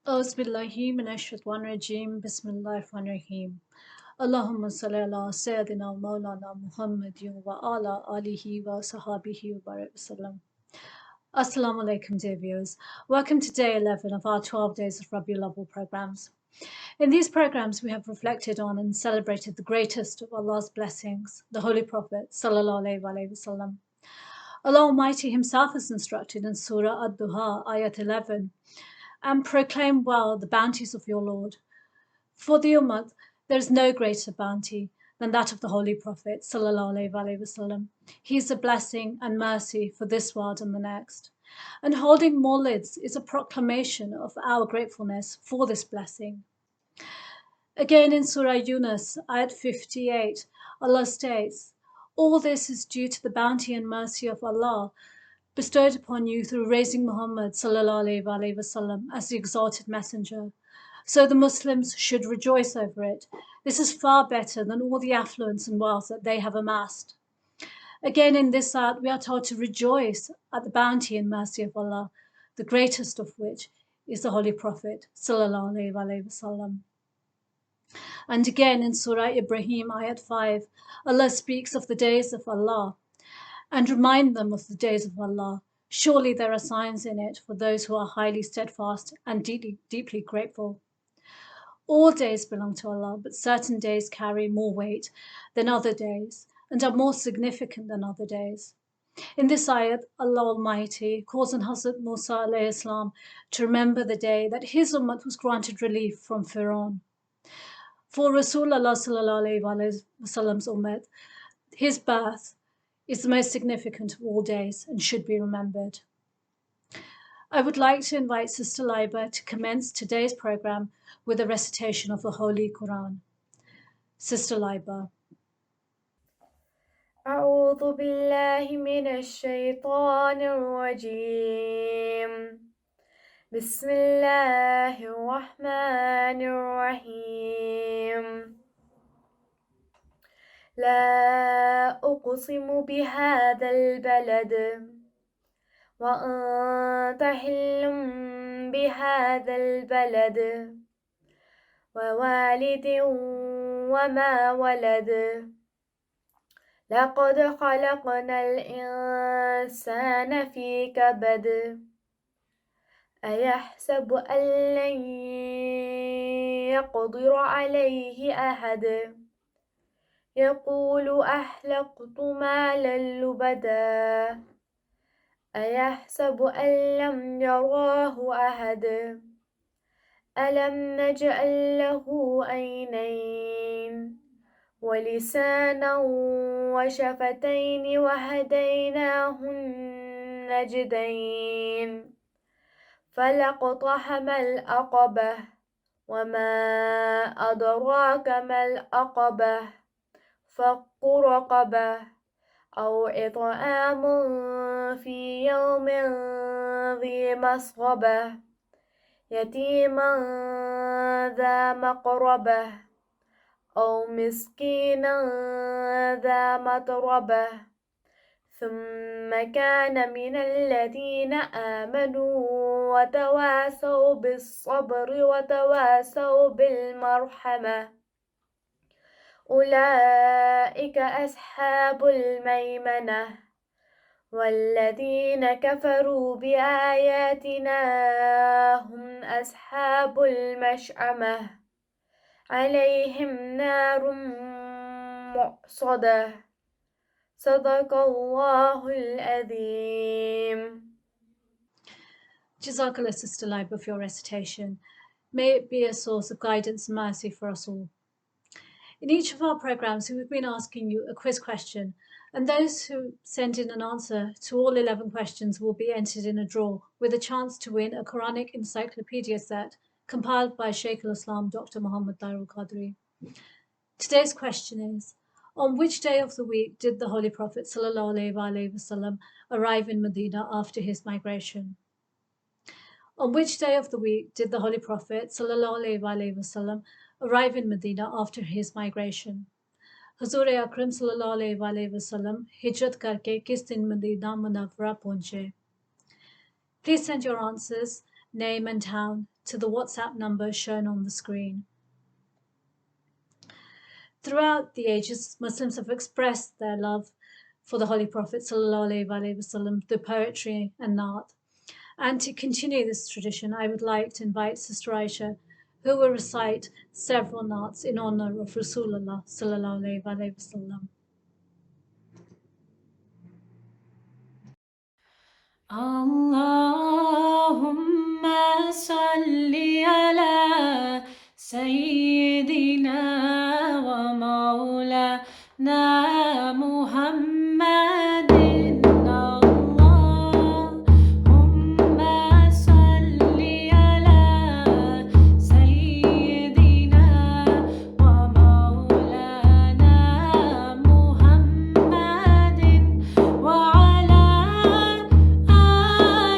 أعوذ بالله من الشيطان الرجيم بسم الله الرحمن الرحيم اللهم صل على سيدنا مولانا محمد وعلى آله وصحبه وبارك وسلم. Assalamu alaikum, dear viewers. Welcome to day 11 of our 12 Days of Rabiul Awwal programs. In these programs, we have reflected on and celebrated the greatest of Allah's blessings, the Holy Prophet sallallahu alaihi wasallam. Allah Almighty Himself has instructed in Surah Ad-Duha, Ayat 11, and proclaim well the bounties of your Lord. For the Ummah, there is no greater bounty than that of the Holy Prophet sallallahu alaihi wasallam. He is a blessing and mercy for this world and the next. And holding mawlids is a proclamation of our gratefulness for this blessing. Again in Surah Yunus, ayat 58, Allah states, all this is due to the bounty and mercy of Allah bestowed upon you through raising Muhammad sallallahu alaihi wasallam as the exalted messenger. So the Muslims should rejoice over it. This is far better than all the affluence and wealth that they have amassed. Again in this ayat, we are told to rejoice at the bounty and mercy of Allah, the greatest of which is the Holy Prophet sallallahu alaihi wasallam. And again in Surah Ibrahim, ayat 5, Allah speaks of the days of Allah and remind them of the days of Allah. Surely there are signs in it for those who are highly steadfast and deeply grateful. All days belong to Allah, but certain days carry more weight than other days and are more significant than other days. In this ayat, Allah Almighty calls on Hazrat Musa alayhi salam to remember the day that his ummah was granted relief from Fir'aun. For Rasulullah sallallahu alayhi wasallam's ummah, his birth is the most significant of all days and should be remembered. I would like to invite Sister Laiba to commence today's program with a recitation of the Holy Quran. Sister Laiba. أعوذ بالله من الشيطان الرجيم بسم الله الرحمن الرحيم لا أقسم بهذا البلد وأنت حل بهذا البلد ووالد وما ولد لقد خلقنا الإنسان في كبد أيحسب أن لن يقدر عليه أحد يقول أهلكت مالا لبدا أيحسب أن لم يراه أحد ألم نجعل له عينين ولسانا وشفتين وهديناه النجدين فلاقتحم العقبة وما أدراك ما العقبة فك رقبة أو إطعام في يوم ذي مسغبة يتيما ذا مقربة أو مسكينا ذا متربة ثم كان من الذين آمنوا وتواصوا بالصبر وتواصوا بالمرحمة أولئك أصحاب الميمنة والذين كفروا بآياتنا هم أصحاب المشأمة عليهم نار مؤصدة صدق الله العظيم. Jazakallah, Sister Laiba, for your recitation. May it be a source of guidance and mercy for us all. In each of our programs, we've been asking you a quiz question, and those who send in an answer to all 11 questions will be entered in a draw with a chance to win a Quranic encyclopedia set compiled by Shaykh al-Islam Dr. Muhammad Darul Qadri. Today's question is, on which day of the week did the Holy Prophet ﷺ arrive in Medina after his migration? On which day of the week did the Holy Prophet ﷺ arrive in Medina after his migration? Huzur Akram ﷺ hijrat karke kis din Medina Munawwara pahunche? Please send your answers name and town to the WhatsApp number shown on the screen. Throughout the ages, Muslims have expressed their love for the Holy Prophet ﷺ through poetry and naat. And to continue this tradition, I would like to invite Sister Aisha, who will recite several naats in honor of Rasulullah ﷺ. Allahumma salli ala Sayyidina wa Maulana Muhammadin. Allahumma salli ala Sayyidina wa Maulana Muhammadin wa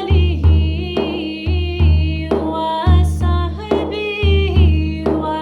alihi wa sahbihi wa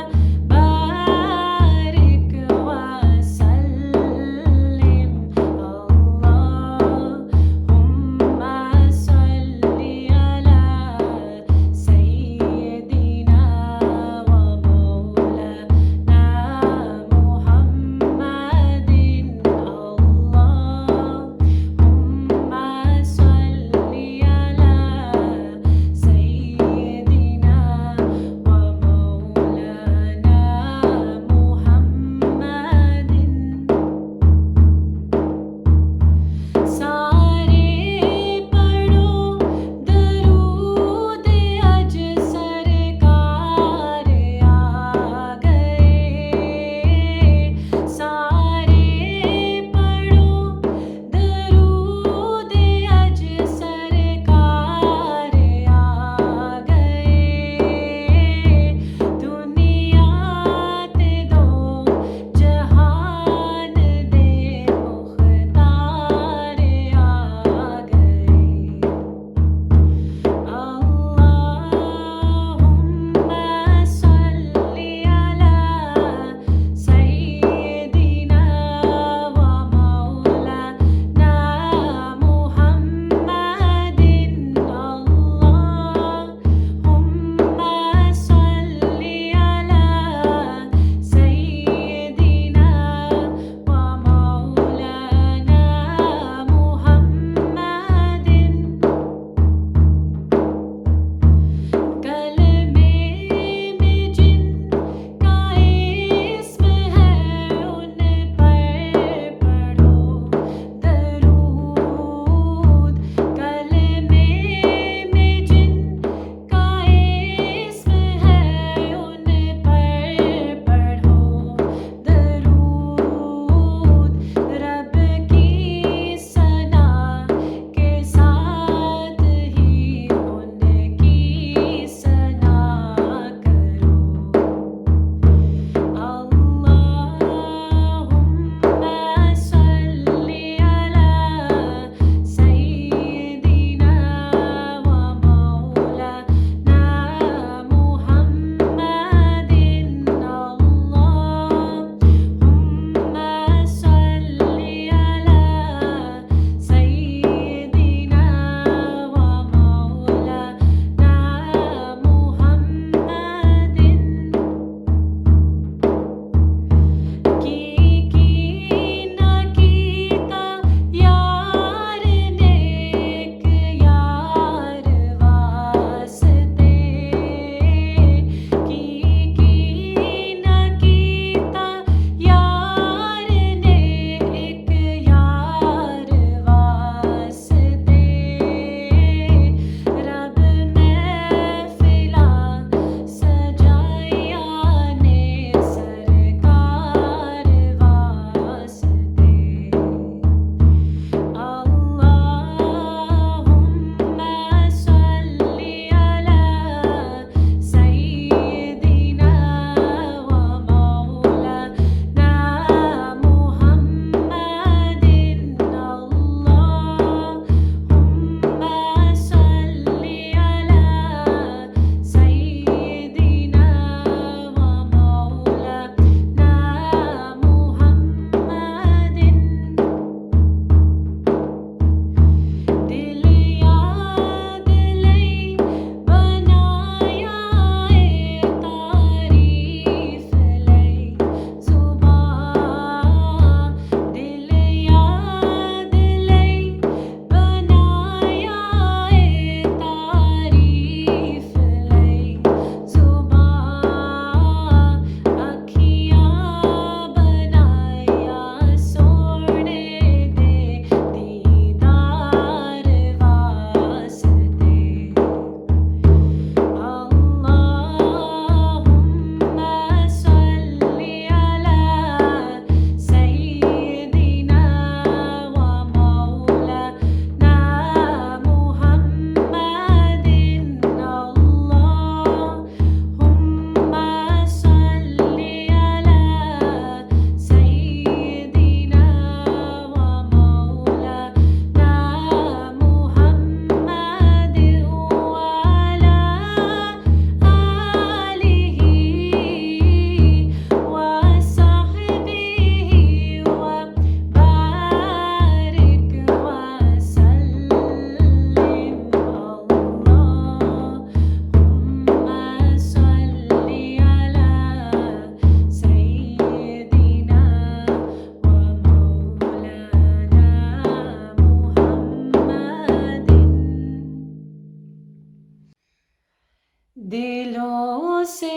دلوں سے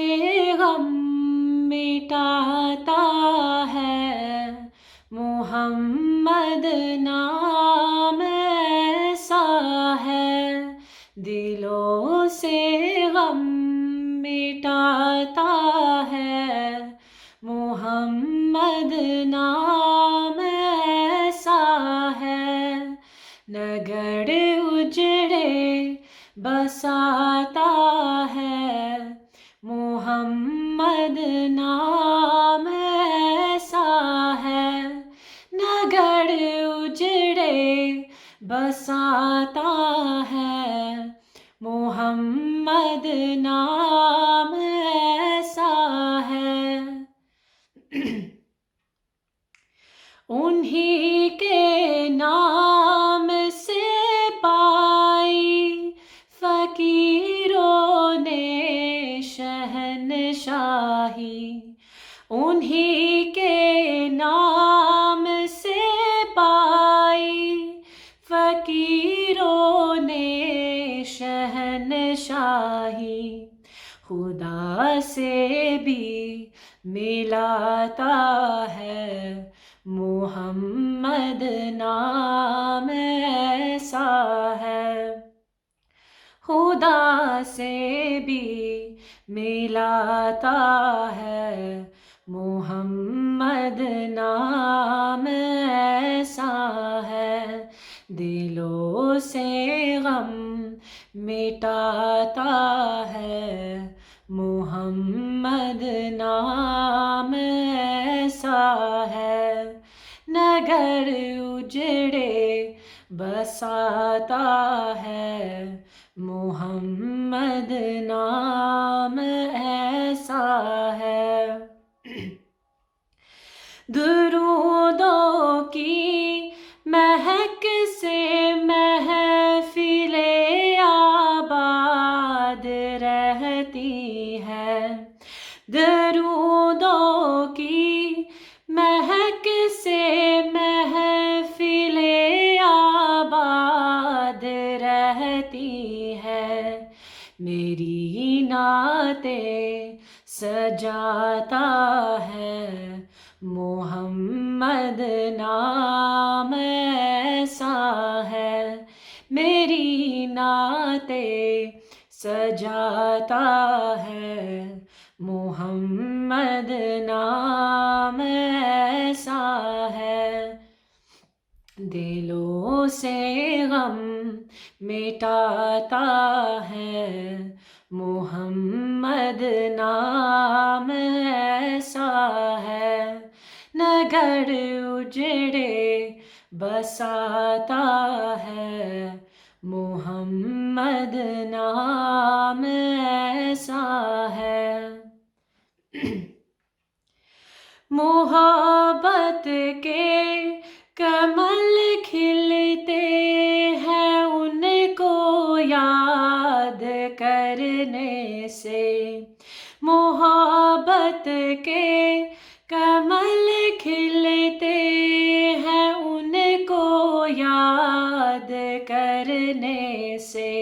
غم مٹاتا ہے محمد نام ایسا ہے، دلوں سے غم مٹاتا ہے محمد نام ایسا ہے، نگر اجڑے بساتا ہے محمد نام ایسا ہے، نگر اجڑے بساتا ہے محمد نام ایسا ہے، انہی کے نام سے پائی فقیروں نے شہنشاہی، انہی کے نام سے پائی فقیروں نے شہنشاہی، خدا سے بھی ملاتا ہے محمد نام ایسا ہے، خدا سے بھی ملاتا ہے محمد نام ایسا ہے، دلوں سے غم مٹاتا ہے محمد نام ایسا ہے، نگر اجڑے بساتا ہے محمد نام ایسا ہے، درودوں کی مہک سے محفل آباد رہتی ہے، درودوں کی مہک سے محفل آباد رہتی ہے، میری نعتیں سجاتا ہے محمد نام ایسا ہے، میری نعتیں سجاتا ہے محمد نام ایسا ہے، دلوں سے غم مٹاتا ہے محمد نام ایسا ہے، نگر اجڑے بساتا ہے محمد نام ایسا ہے، محبت کے کمل کھلتے ہیں ان کو یاد کرنے سے، محبت کے کمل کھلتے ہیں ان کو یاد کرنے سے،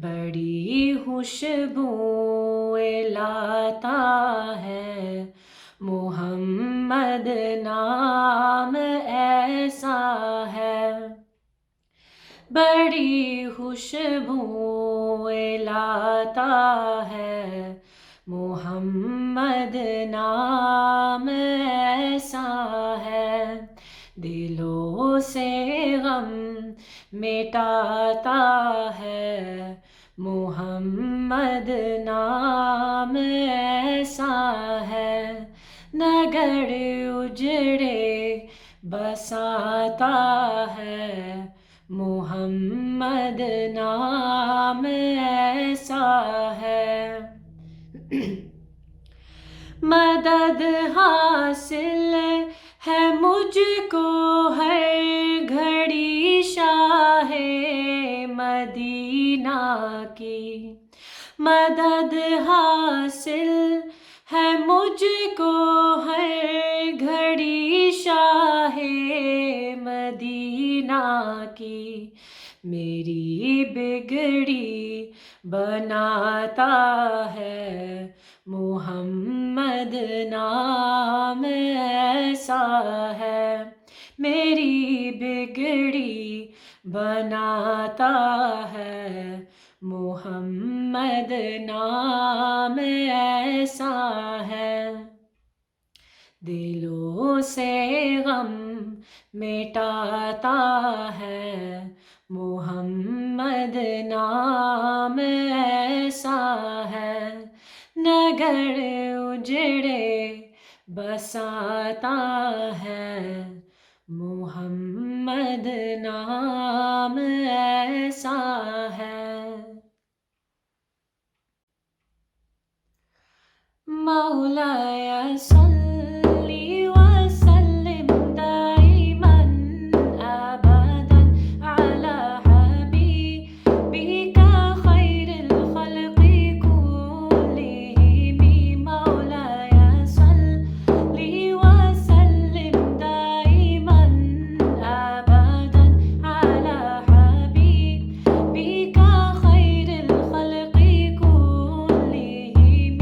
بڑی خوشبوئیں لاتا ہے محمد نام ایسا ہے، بڑی خوشبوئیں لاتا ہے محمد نام ایسا ہے، دلوں سے غم مٹاتا ہے محمد نام ایسا ہے، نگر اجڑے بساتا ہے محمد نام ایسا ہے، مدد حاصل ہے مجھ کو ہر گھڑی شاہ مدینہ کی، مدد حاصل ہے مجھ کو ہر گھڑی شاہ مدینہ کی، میری بگڑی بناتا ہے محمد نام ایسا ہے، میری بگڑی بناتا ہے محمد نام ایسا ہے، دلوں سے غم مٹاتا ہے محمد نام ایسا ہے، نگر اجڑے بساتا ہے محمد نام ایسا ہے، مولایا صلی وسلم دائما ابدا على حبيبك خير الخلق كلهم، مولایا صلی وسلم دائما ابدا على حبيبك خير الخلق كلهم،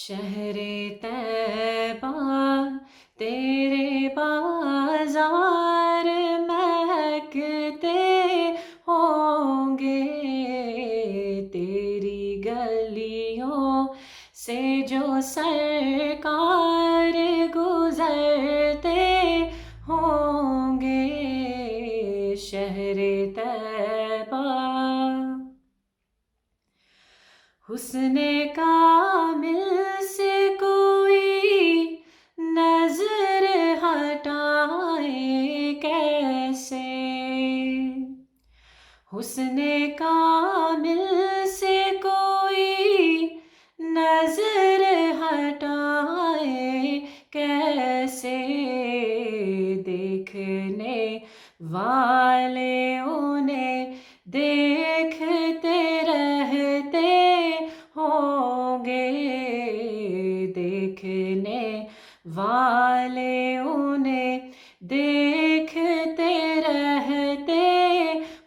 شہر طیبہ تیرے بازار مہکتے ہوں گے، تیری گلیوں سے جو سرکار گزرتے ہوں گے، شہر طیبہ۔ حسن کامل سے کوئی نظر ہٹائے کیسے، حسن کامل سے کوئی نظر ہٹائے کیسے، دیکھنے والے انہیں دیکھتے رہتے ہوں گے، دیکھنے والے انہیں دیکھتے رہتے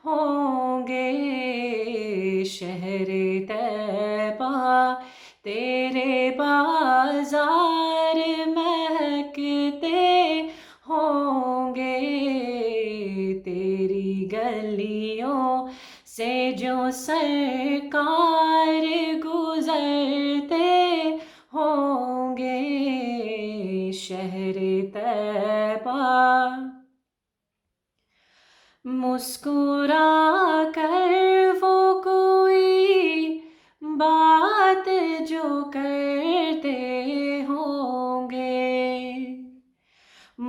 ہوں گے، شہر طیبہ تیرے بازار مہکتے ہوں گے، تیری گلیوں سے جو سرکار گزرتے ہوں گے، شہر طیبہ۔ مسکرا کر وہ کوئی بات جو کرتے ہوں گے،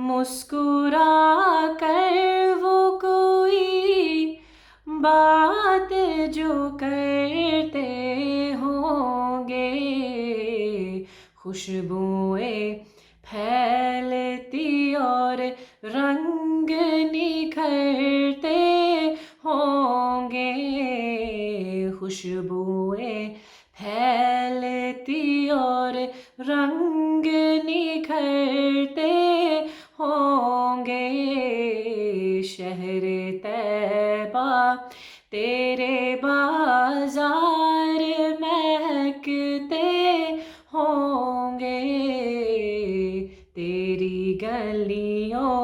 مسکرا کر وہ کوئی بات جو کرتے ہوں گے، خوشبوئیں پھیلتی اور رنگ نکھرتے ہوں گے، خوشبوئیں پھیلتی اور رنگ نکھرتے ہوں گے، شہر طیبہ تیرے بازار مہکتے ہوں گے، تیری گلیوں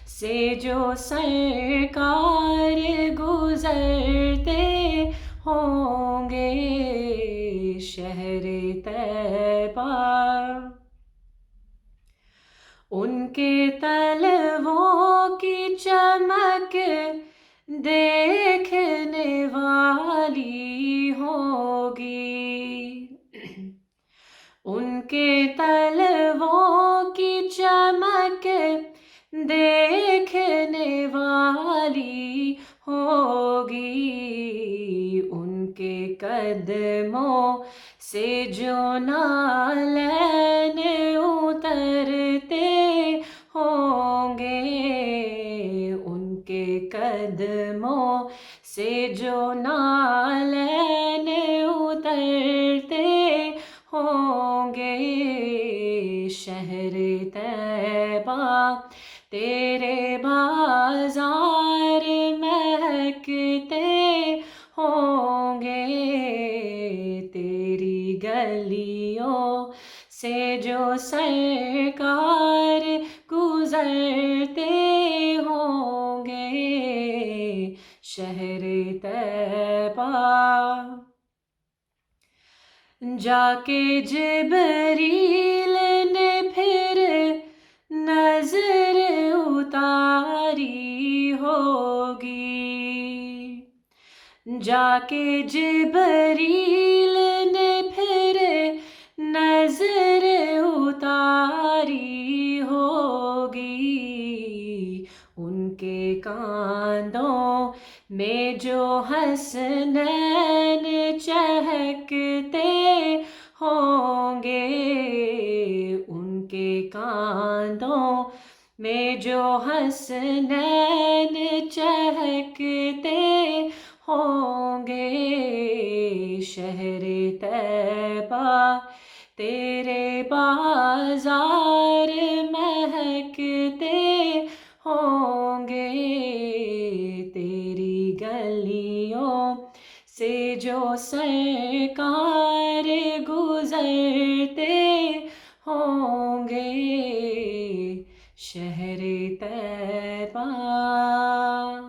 سے جو سرکار گزرتے ہوں گے، شہر طیبہ۔ ان کے تلووں کی چمک دیکھنے والی ہوگی، ان کے تلووں کی چمک دیکھنے والی ہوگی، ان کے قدموں سے جو نالین اترتے ہوں گے، ان کے قدموں سے جو نالین اترتے ہوں گے، شہر طیبہ تیرے بازار مہکتے ہوں گے، تیری گلیوں سے جو سرکار گزرتے ہوں گے، شہر طیبہ۔ جا کے جبریل نے پھر نظر اتاری ہوگی، جا کے جبریل نے پھر نظر اتاری ہوگی، ان کے کاندھوں میں جو حسنین چہکتے ہوں گے، ان کے کاندھوں میں جو حسنین چہکتے ہوں گے، شہر طیبہ تیرے بازار مہکتے ہوں گے، تیری گلیوں سے جو سرکار گزرتے مرحبا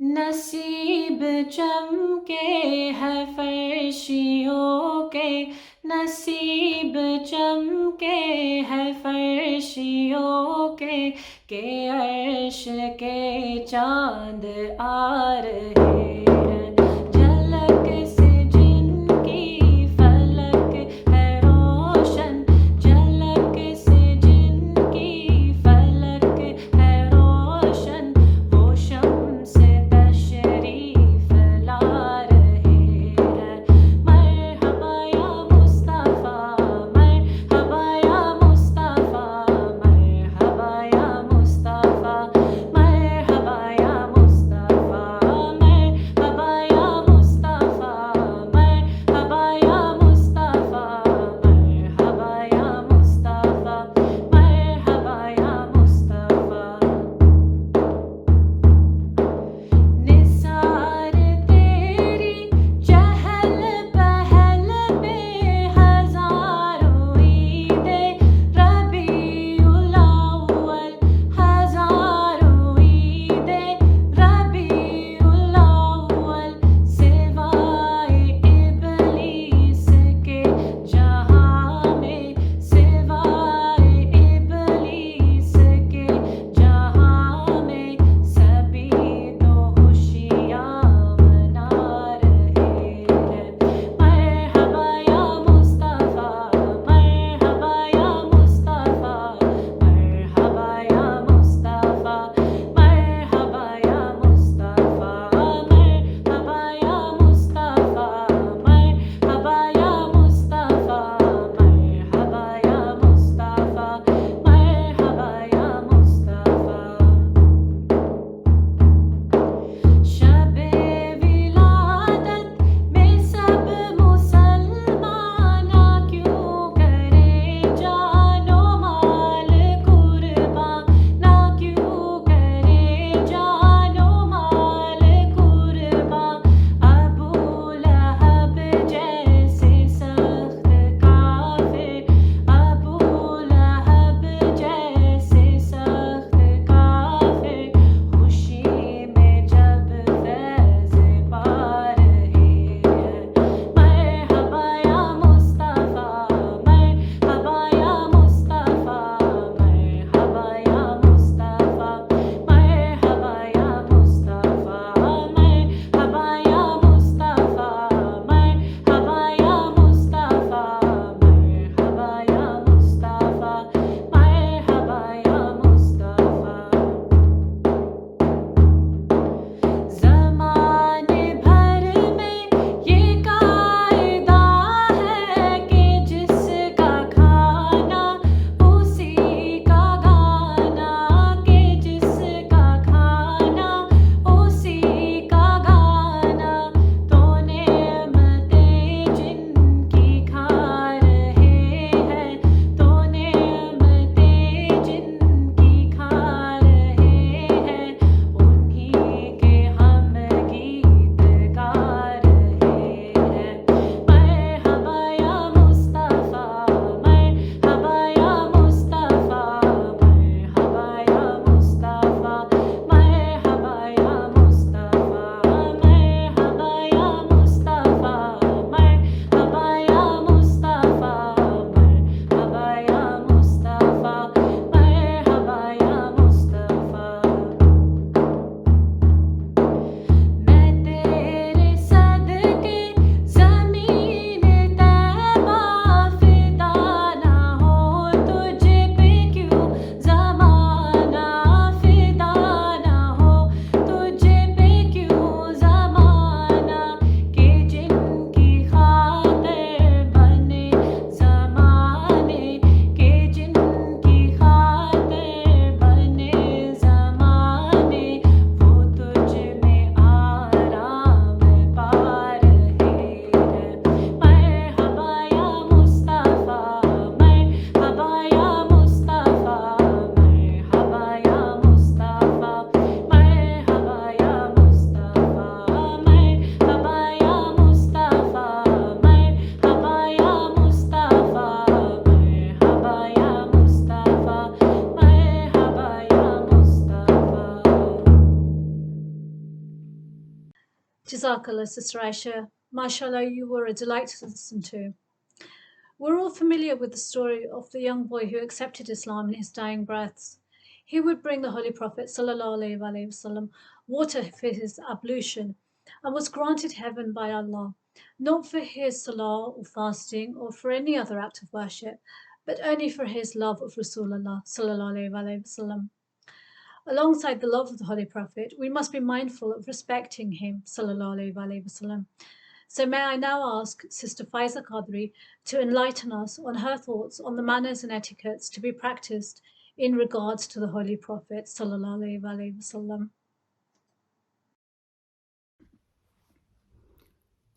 نصیب چمکے ہے فرشیوں کے نصیب چمکے ہے فرشیوں کے کہ عرش کے چاند آ رہے ہیں جھلک سے جن کی فلک ہے روشن جھلک سے جن کی فلک ہے روشن وہ شمس تشریف لا رہے ہیں مرحبا یا مصطفیٰ مرحبا یا مصطفیٰ مرحبا یا مصطفیٰ مرحبا یا مصطفیٰ مرحبا Jazakallah, Sister Aisha. MashaAllah, you were a delight to listen to. We're all familiar with the story of the young boy who accepted Islam in his dying breaths. He would bring the Holy Prophet ﷺ water for his ablution and was granted heaven by Allah, not for his salah or fasting or for any other act of worship, but only for his love of Rasulullah ﷺ. Alongside the love of the Holy Prophet, we must be mindful of respecting him ﷺ. So may I now ask Sister Faiza Qadri to enlighten us on her thoughts on the manners and etiquettes to be practiced in regards to the Holy Prophet sallallahu alaihi wasallam.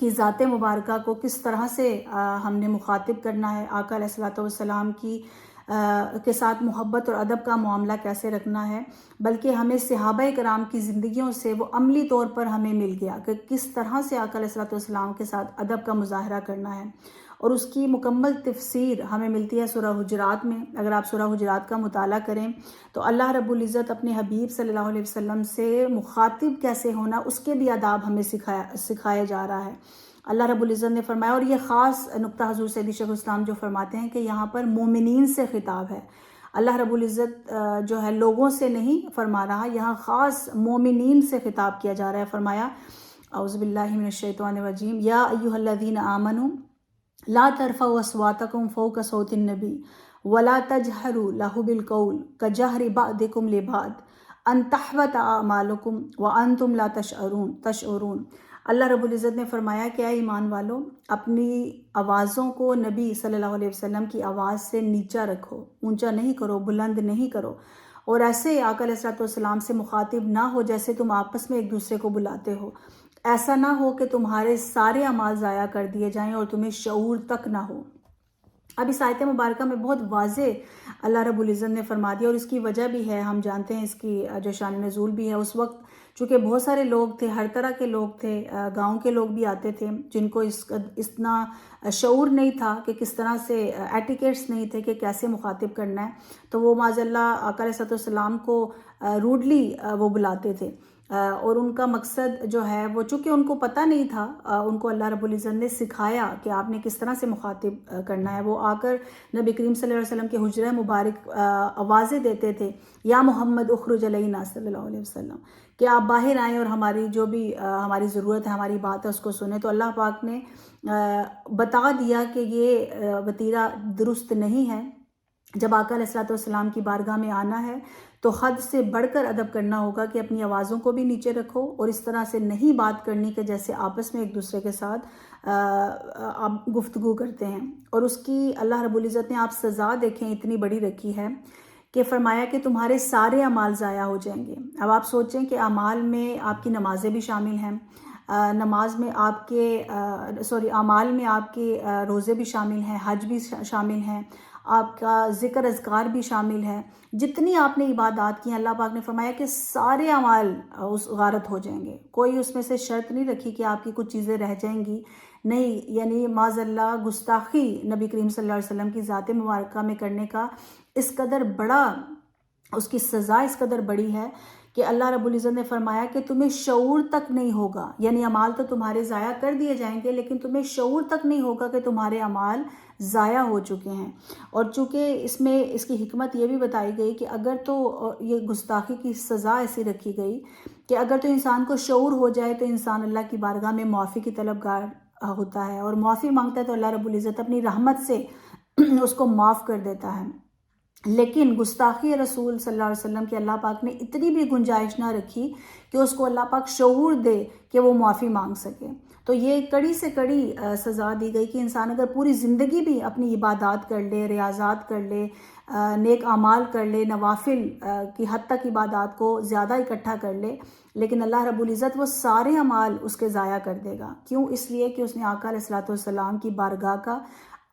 کی ذات مبارکہ کو کس طرح سے ہم نے مخاطب کرنا ہے، آقا علیہ الصلوۃ والسلام کی کے ساتھ محبت اور ادب کا معاملہ کیسے رکھنا ہے، بلکہ ہمیں صحابہ کرام کی زندگیوں سے وہ عملی طور پر ہمیں مل گیا کہ کس طرح سے آقا علیہ الصلوۃ والسلام کے ساتھ ادب کا مظاہرہ کرنا ہے، اور اس کی مکمل تفسیر ہمیں ملتی ہے سورہ حجرات میں۔ اگر آپ سورہ حجرات کا مطالعہ کریں تو اللہ رب العزت اپنے حبیب صلی اللہ علیہ وسلم سے مخاطب کیسے ہونا اس کے بھی آداب ہمیں سکھایا جا رہا ہے۔ اللہ رب العزت نے فرمایا، اور یہ خاص نقطہ حضور سیدی شیخ الاسلام جو فرماتے ہیں کہ یہاں پر مومنین سے خطاب ہے، اللہ رب العزت جو ہے لوگوں سے نہیں فرما رہا، یہاں خاص مومنین سے خطاب کیا جا رہا ہے۔ فرمایا اعوذ باللہ من الشیطان الرجیم، یا ایھا الذین آمنوا لا ترفعوا اصواتکم فوق صوت النبی ولا تجہروا لہ بالقول کجہر بعضکم لبعض ان تحبط اعمالکم وانتم لا تشعرون۔ اللہ رب العزت نے فرمایا کہ اے ایمان والو، اپنی آوازوں کو نبی صلی اللہ علیہ وسلم کی آواز سے نیچا رکھو، اونچا نہیں کرو، بلند نہیں کرو، اور ایسے آقا علیہ الصلوۃ والسلام سے مخاطب نہ ہو جیسے تم آپس میں ایک دوسرے کو بلاتے ہو۔ ایسا نہ ہو کہ تمہارے سارے اعمال ضائع کر دیے جائیں اور تمہیں شعور تک نہ ہو۔ اب اس آیت مبارکہ میں بہت واضح اللہ رب العزت نے فرما دیا، اور اس کی وجہ بھی ہے، ہم جانتے ہیں اس کی جو شان نزول بھی ہے۔ اس وقت چونکہ بہت سارے لوگ تھے، ہر طرح کے لوگ تھے، گاؤں کے لوگ بھی آتے تھے جن کو اتنا شعور نہیں تھا کہ کس طرح سے ایٹیکیٹس نہیں تھے کہ کیسے مخاطب کرنا ہے، تو وہ معاذ اللہ آقا علیہ السلام کو روڈلی وہ بلاتے تھے، اور ان کا مقصد جو ہے وہ چونکہ ان کو پتہ نہیں تھا، ان کو اللہ رب العزت نے سکھایا کہ آپ نے کس طرح سے مخاطب کرنا ہے۔ وہ آ کر نبی کریم صلی اللہ علیہ وسلم کے حجرہ مبارک آوازیں دیتے تھے، یا محمد اخرج علینا صلی اللہ علیہ وسلم، کہ آپ باہر آئیں اور ہماری جو بھی ہماری ضرورت ہے، ہماری بات ہے، اس کو سنیں۔ تو اللہ پاک نے بتا دیا کہ یہ وتیرہ درست نہیں ہے۔ جب آقا علیہ الصلوۃ والسلام کی بارگاہ میں آنا ہے تو حد سے بڑھ کر ادب کرنا ہوگا کہ اپنی آوازوں کو بھی نیچے رکھو، اور اس طرح سے نہیں بات کرنی کہ جیسے آپس میں ایک دوسرے کے ساتھ آپ گفتگو کرتے ہیں۔ اور اس کی اللہ رب العزت نے آپ سزا دیکھیں اتنی بڑی رکھی ہے کہ فرمایا کہ تمہارے سارے اعمال ضائع ہو جائیں گے۔ اب آپ سوچیں کہ اعمال میں آپ کی نمازیں بھی شامل ہیں، نماز میں آپ کے اعمال میں آپ کے روزے بھی شامل ہیں، حج بھی شامل ہیں، آپ کا ذکر اذکار بھی شامل ہے، جتنی آپ نے عبادات کی ہیں اللہ پاک نے فرمایا کہ سارے اعمال اس غارت ہو جائیں گے۔ کوئی اس میں سے شرط نہیں رکھی کہ آپ کی کچھ چیزیں رہ جائیں گی، نہیں، یعنی معاذ اللہ گستاخی نبی کریم صلی اللہ علیہ وسلم کی ذات مبارکہ میں کرنے کا اس قدر بڑا، اس کی سزا اس قدر بڑی ہے کہ اللہ رب العزت نے فرمایا کہ تمہیں شعور تک نہیں ہوگا، یعنی اعمال تو تمہارے ضائع کر دیے جائیں گے لیکن تمہیں شعور تک نہیں ہوگا کہ تمہارے اعمال ضائع ہو چکے ہیں۔ اور چونکہ اس میں اس کی حکمت یہ بھی بتائی گئی کہ اگر تو یہ گستاخی کی سزا ایسی رکھی گئی کہ اگر تو انسان کو شعور ہو جائے تو انسان اللہ کی بارگاہ میں معافی کی طلبگار ہوتا ہے، اور معافی مانگتا ہے تو اللہ رب العزت اپنی رحمت سے اس کو معاف کر دیتا ہے۔ لیکن گستاخی رسول صلی اللہ علیہ وسلم کی اللہ پاک نے اتنی بھی گنجائش نہ رکھی کہ اس کو اللہ پاک شعور دے کہ وہ معافی مانگ سکے۔ تو یہ کڑی سے کڑی سزا دی گئی کہ انسان اگر پوری زندگی بھی اپنی عبادات کر لے، ریاضات کر لے، نیک اعمال کر لے، نوافل کی حد تک عبادات کو زیادہ اکٹھا کر لے، لیکن اللہ رب العزت وہ سارے اعمال اس کے ضائع کر دے گا۔ کیوں؟ اس لیے کہ اس نے آقا علیہ الصلوۃ والسلام کی بارگاہ کا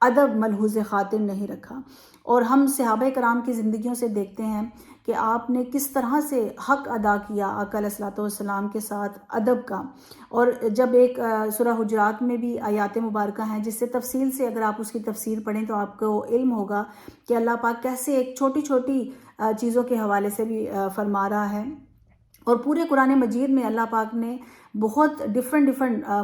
ادب ملحوظ خاطر نہیں رکھا۔ اور ہم صحابہ کرام کی زندگیوں سے دیکھتے ہیں کہ آپ نے کس طرح سے حق ادا کیا آقا علیہ الصلوۃ والسلام کے ساتھ ادب کا۔ اور جب ایک سورہ حجرات میں بھی آیات مبارکہ ہیں جس سے تفصیل سے اگر آپ اس کی تفسیر پڑھیں تو آپ کو علم ہوگا کہ اللہ پاک کیسے ایک چھوٹی چھوٹی چیزوں کے حوالے سے بھی فرما رہا ہے۔ اور پورے قرآن مجید میں اللہ پاک نے بہت ڈفرنٹ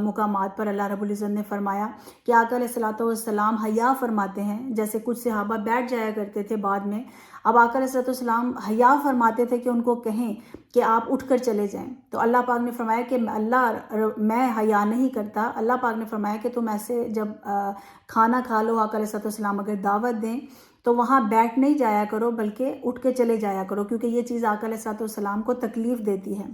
مقامات پر اللہ رب العزت نے فرمایا کہ آقا علیہ الصلوۃ والسلام حیا فرماتے ہیں، جیسے کچھ صحابہ بیٹھ جایا کرتے تھے بعد میں، اب آقا علیہ الصلوۃ والسلام حیا فرماتے تھے کہ ان کو کہیں کہ آپ اٹھ کر چلے جائیں، تو اللہ پاک نے فرمایا کہ میں حیا نہیں کرتا۔ اللہ پاک نے فرمایا کہ تم ایسے جب کھانا کھا لو، آقا علیہ الصلوۃ والسلام اگر دعوت دیں تو وہاں بیٹھ نہیں جایا کرو بلکہ اٹھ کے چلے جایا کرو، کیونکہ یہ چیز آقا علیہ الصلوۃ والسلام کو تکلیف دیتی ہے۔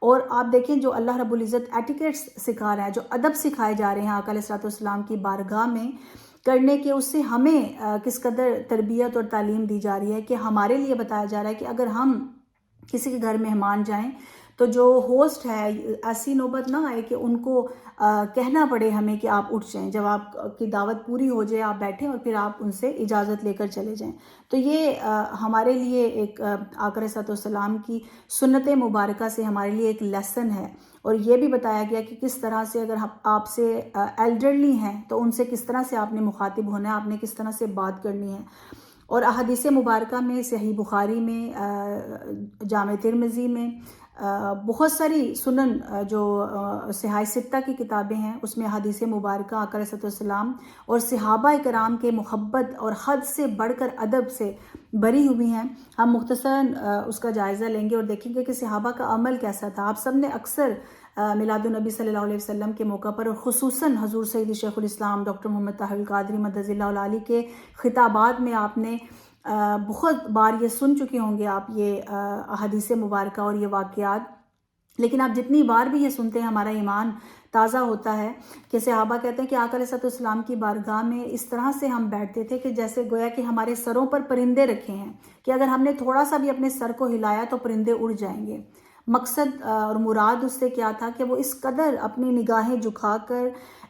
اور آپ دیکھیں جو اللہ رب العزت ایٹیکیٹس سکھا رہا ہے، جو ادب سکھائے جا رہے ہیں آقا علیہ الصلوۃ والسلام کی بارگاہ میں کرنے کے، اس سے ہمیں کس قدر تربیت اور تعلیم دی جا رہی ہے کہ ہمارے لیے بتایا جا رہا ہے کہ اگر ہم کسی کے گھر مہمان جائیں تو جو ہوسٹ ہے ایسی نوبت نہ آئے کہ ان کو کہنا پڑے ہمیں کہ آپ اٹھ جائیں، جب آپ کی دعوت پوری ہو جائے آپ بیٹھیں اور پھر آپ ان سے اجازت لے کر چلے جائیں۔ تو یہ ہمارے لیے ایک آقا علیہ السلام کی سنت مبارکہ سے ہمارے لیے ایک لیسن ہے، اور یہ بھی بتایا گیا کہ کس طرح سے اگر آپ سے ایلڈرلی ہیں تو ان سے کس طرح سے آپ نے مخاطب ہونا ہے، آپ نے کس طرح سے بات کرنی ہے۔ اور احادیث مبارکہ میں صحیح بخاری میں، جامع ترمذی میں، بہت ساری سنن جو صحاح ستہ کی کتابیں ہیں اس میں احادیث مبارکہ آقا علیہ السلام اور صحابہ کرام کے محبت اور حد سے بڑھ کر ادب سے بری ہوئی ہیں۔ ہم مختصراً اس کا جائزہ لیں گے اور دیکھیں گے کہ صحابہ کا عمل کیسا تھا۔ آپ سب نے اکثر میلاد النبی صلی اللہ علیہ وسلم کے موقع پر، اور خصوصاً حضور سید شیخ الاسلام ڈاکٹر محمد طاہر القادری مدد اللہ العالی کے خطابات میں آپ نے بہت بار یہ سن چکے ہوں گے آپ یہ احادیث مبارکہ اور یہ واقعات، لیکن آپ جتنی بار بھی یہ سنتے ہیں ہمارا ایمان تازہ ہوتا ہے کہ صحابہ کہتے ہیں کہ آقا علیہ السلام کی بارگاہ میں اس طرح سے ہم بیٹھتے تھے کہ جیسے گویا کہ ہمارے سروں پر پرندے رکھے ہیں، کہ اگر ہم نے تھوڑا سا بھی اپنے سر کو ہلایا تو پرندے اڑ جائیں گے۔ مقصد اور مراد اس سے کیا تھا کہ وہ اس قدر اپنی نگاہیں جھکا کر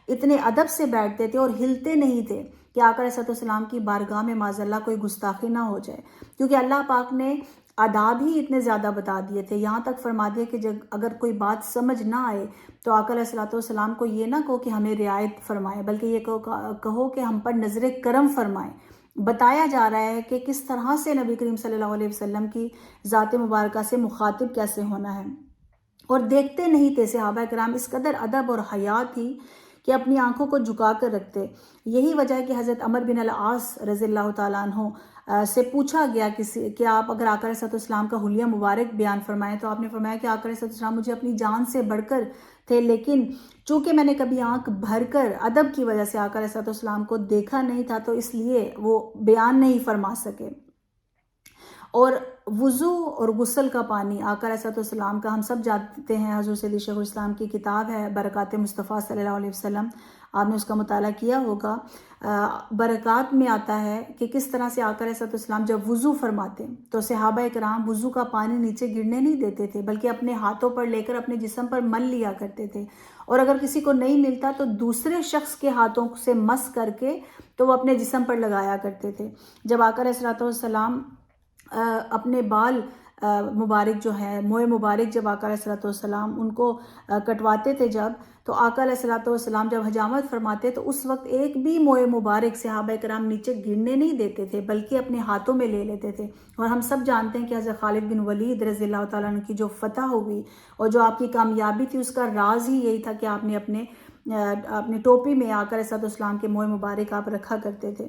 اتنے ادب سے بیٹھتے تھے اور ہلتے نہیں تھے کہ آقا علیہ السلام کی بارگاہ میں معاذ اللہ کوئی گستاخی نہ ہو جائے، کیونکہ اللہ پاک نے آداب ہی اتنے زیادہ بتا دیے تھے۔ یہاں تک فرما دیا کہ اگر کوئی بات سمجھ نہ آئے تو آقا علیہ السلام کو یہ نہ کہو کہ ہمیں رعایت فرمائے، بلکہ یہ کہو کہ ہم پر نظر کرم فرمائے۔ بتایا جا رہا ہے کہ کس طرح سے نبی کریم صلی اللہ علیہ وسلم کی ذات مبارکہ سے مخاطب کیسے ہونا ہے، اور دیکھتے نہیں تھے صحابہ کرام، اس قدر ادب اور حیا تھی کہ اپنی آنکھوں کو جھکا کر رکھتے۔ یہی وجہ ہے کہ حضرت عمر بن العاص رضی اللہ تعالیٰ عنہ سے پوچھا گیا کہ آپ اگر آقا علیہ السلام کا حلیہ مبارک بیان فرمائیں، تو آپ نے فرمایا کہ آقا علیہ السلام مجھے اپنی جان سے بڑھ کر تھے، لیکن چونکہ میں نے کبھی آنکھ بھر کر ادب کی وجہ سے آقا علیہ السلام کو دیکھا نہیں تھا تو اس لیے وہ بیان نہیں فرما سکے۔ اور وضو اور غسل کا پانی آقا علیہ السلام کا ہم سب جانتے ہیں، حضور سید شیخ الاسلام کی کتاب ہے برکات مصطفیٰ صلی اللہ علیہ وسلم، آپ نے اس کا مطالعہ کیا ہوگا۔ برکات میں آتا ہے کہ کس طرح سے آقا علیہ السلام جب وضو فرماتے تو صحابہ کرام وضو کا پانی نیچے گرنے نہیں دیتے تھے، بلکہ اپنے ہاتھوں پر لے کر اپنے جسم پر مل لیا کرتے تھے، اور اگر کسی کو نہیں ملتا تو دوسرے شخص کے ہاتھوں سے مس کر کے تو وہ اپنے جسم پر لگایا کرتے تھے۔ جب آقا علیہ السلام اپنے بال مبارک جو ہے، موئے مبارک جب آقا علیہ السلام ان کو کٹواتے تھے جب، تو آقا علیہ السلام جب حجامت فرماتے تو اس وقت ایک بھی موئے مبارک صحابہ کرام نیچے گرنے نہیں دیتے تھے، بلکہ اپنے ہاتھوں میں لے لیتے تھے۔ اور ہم سب جانتے ہیں کہ حضرت خالد بن ولید رضی اللہ تعالیٰ عنہ کی جو فتح ہوئی اور جو آپ کی کامیابی تھی، اس کا راز ہی یہی تھا کہ آپ نے اپنے ٹوپی میں آقا علیہ السلام کے موئے مبارک آپ رکھا کرتے تھے۔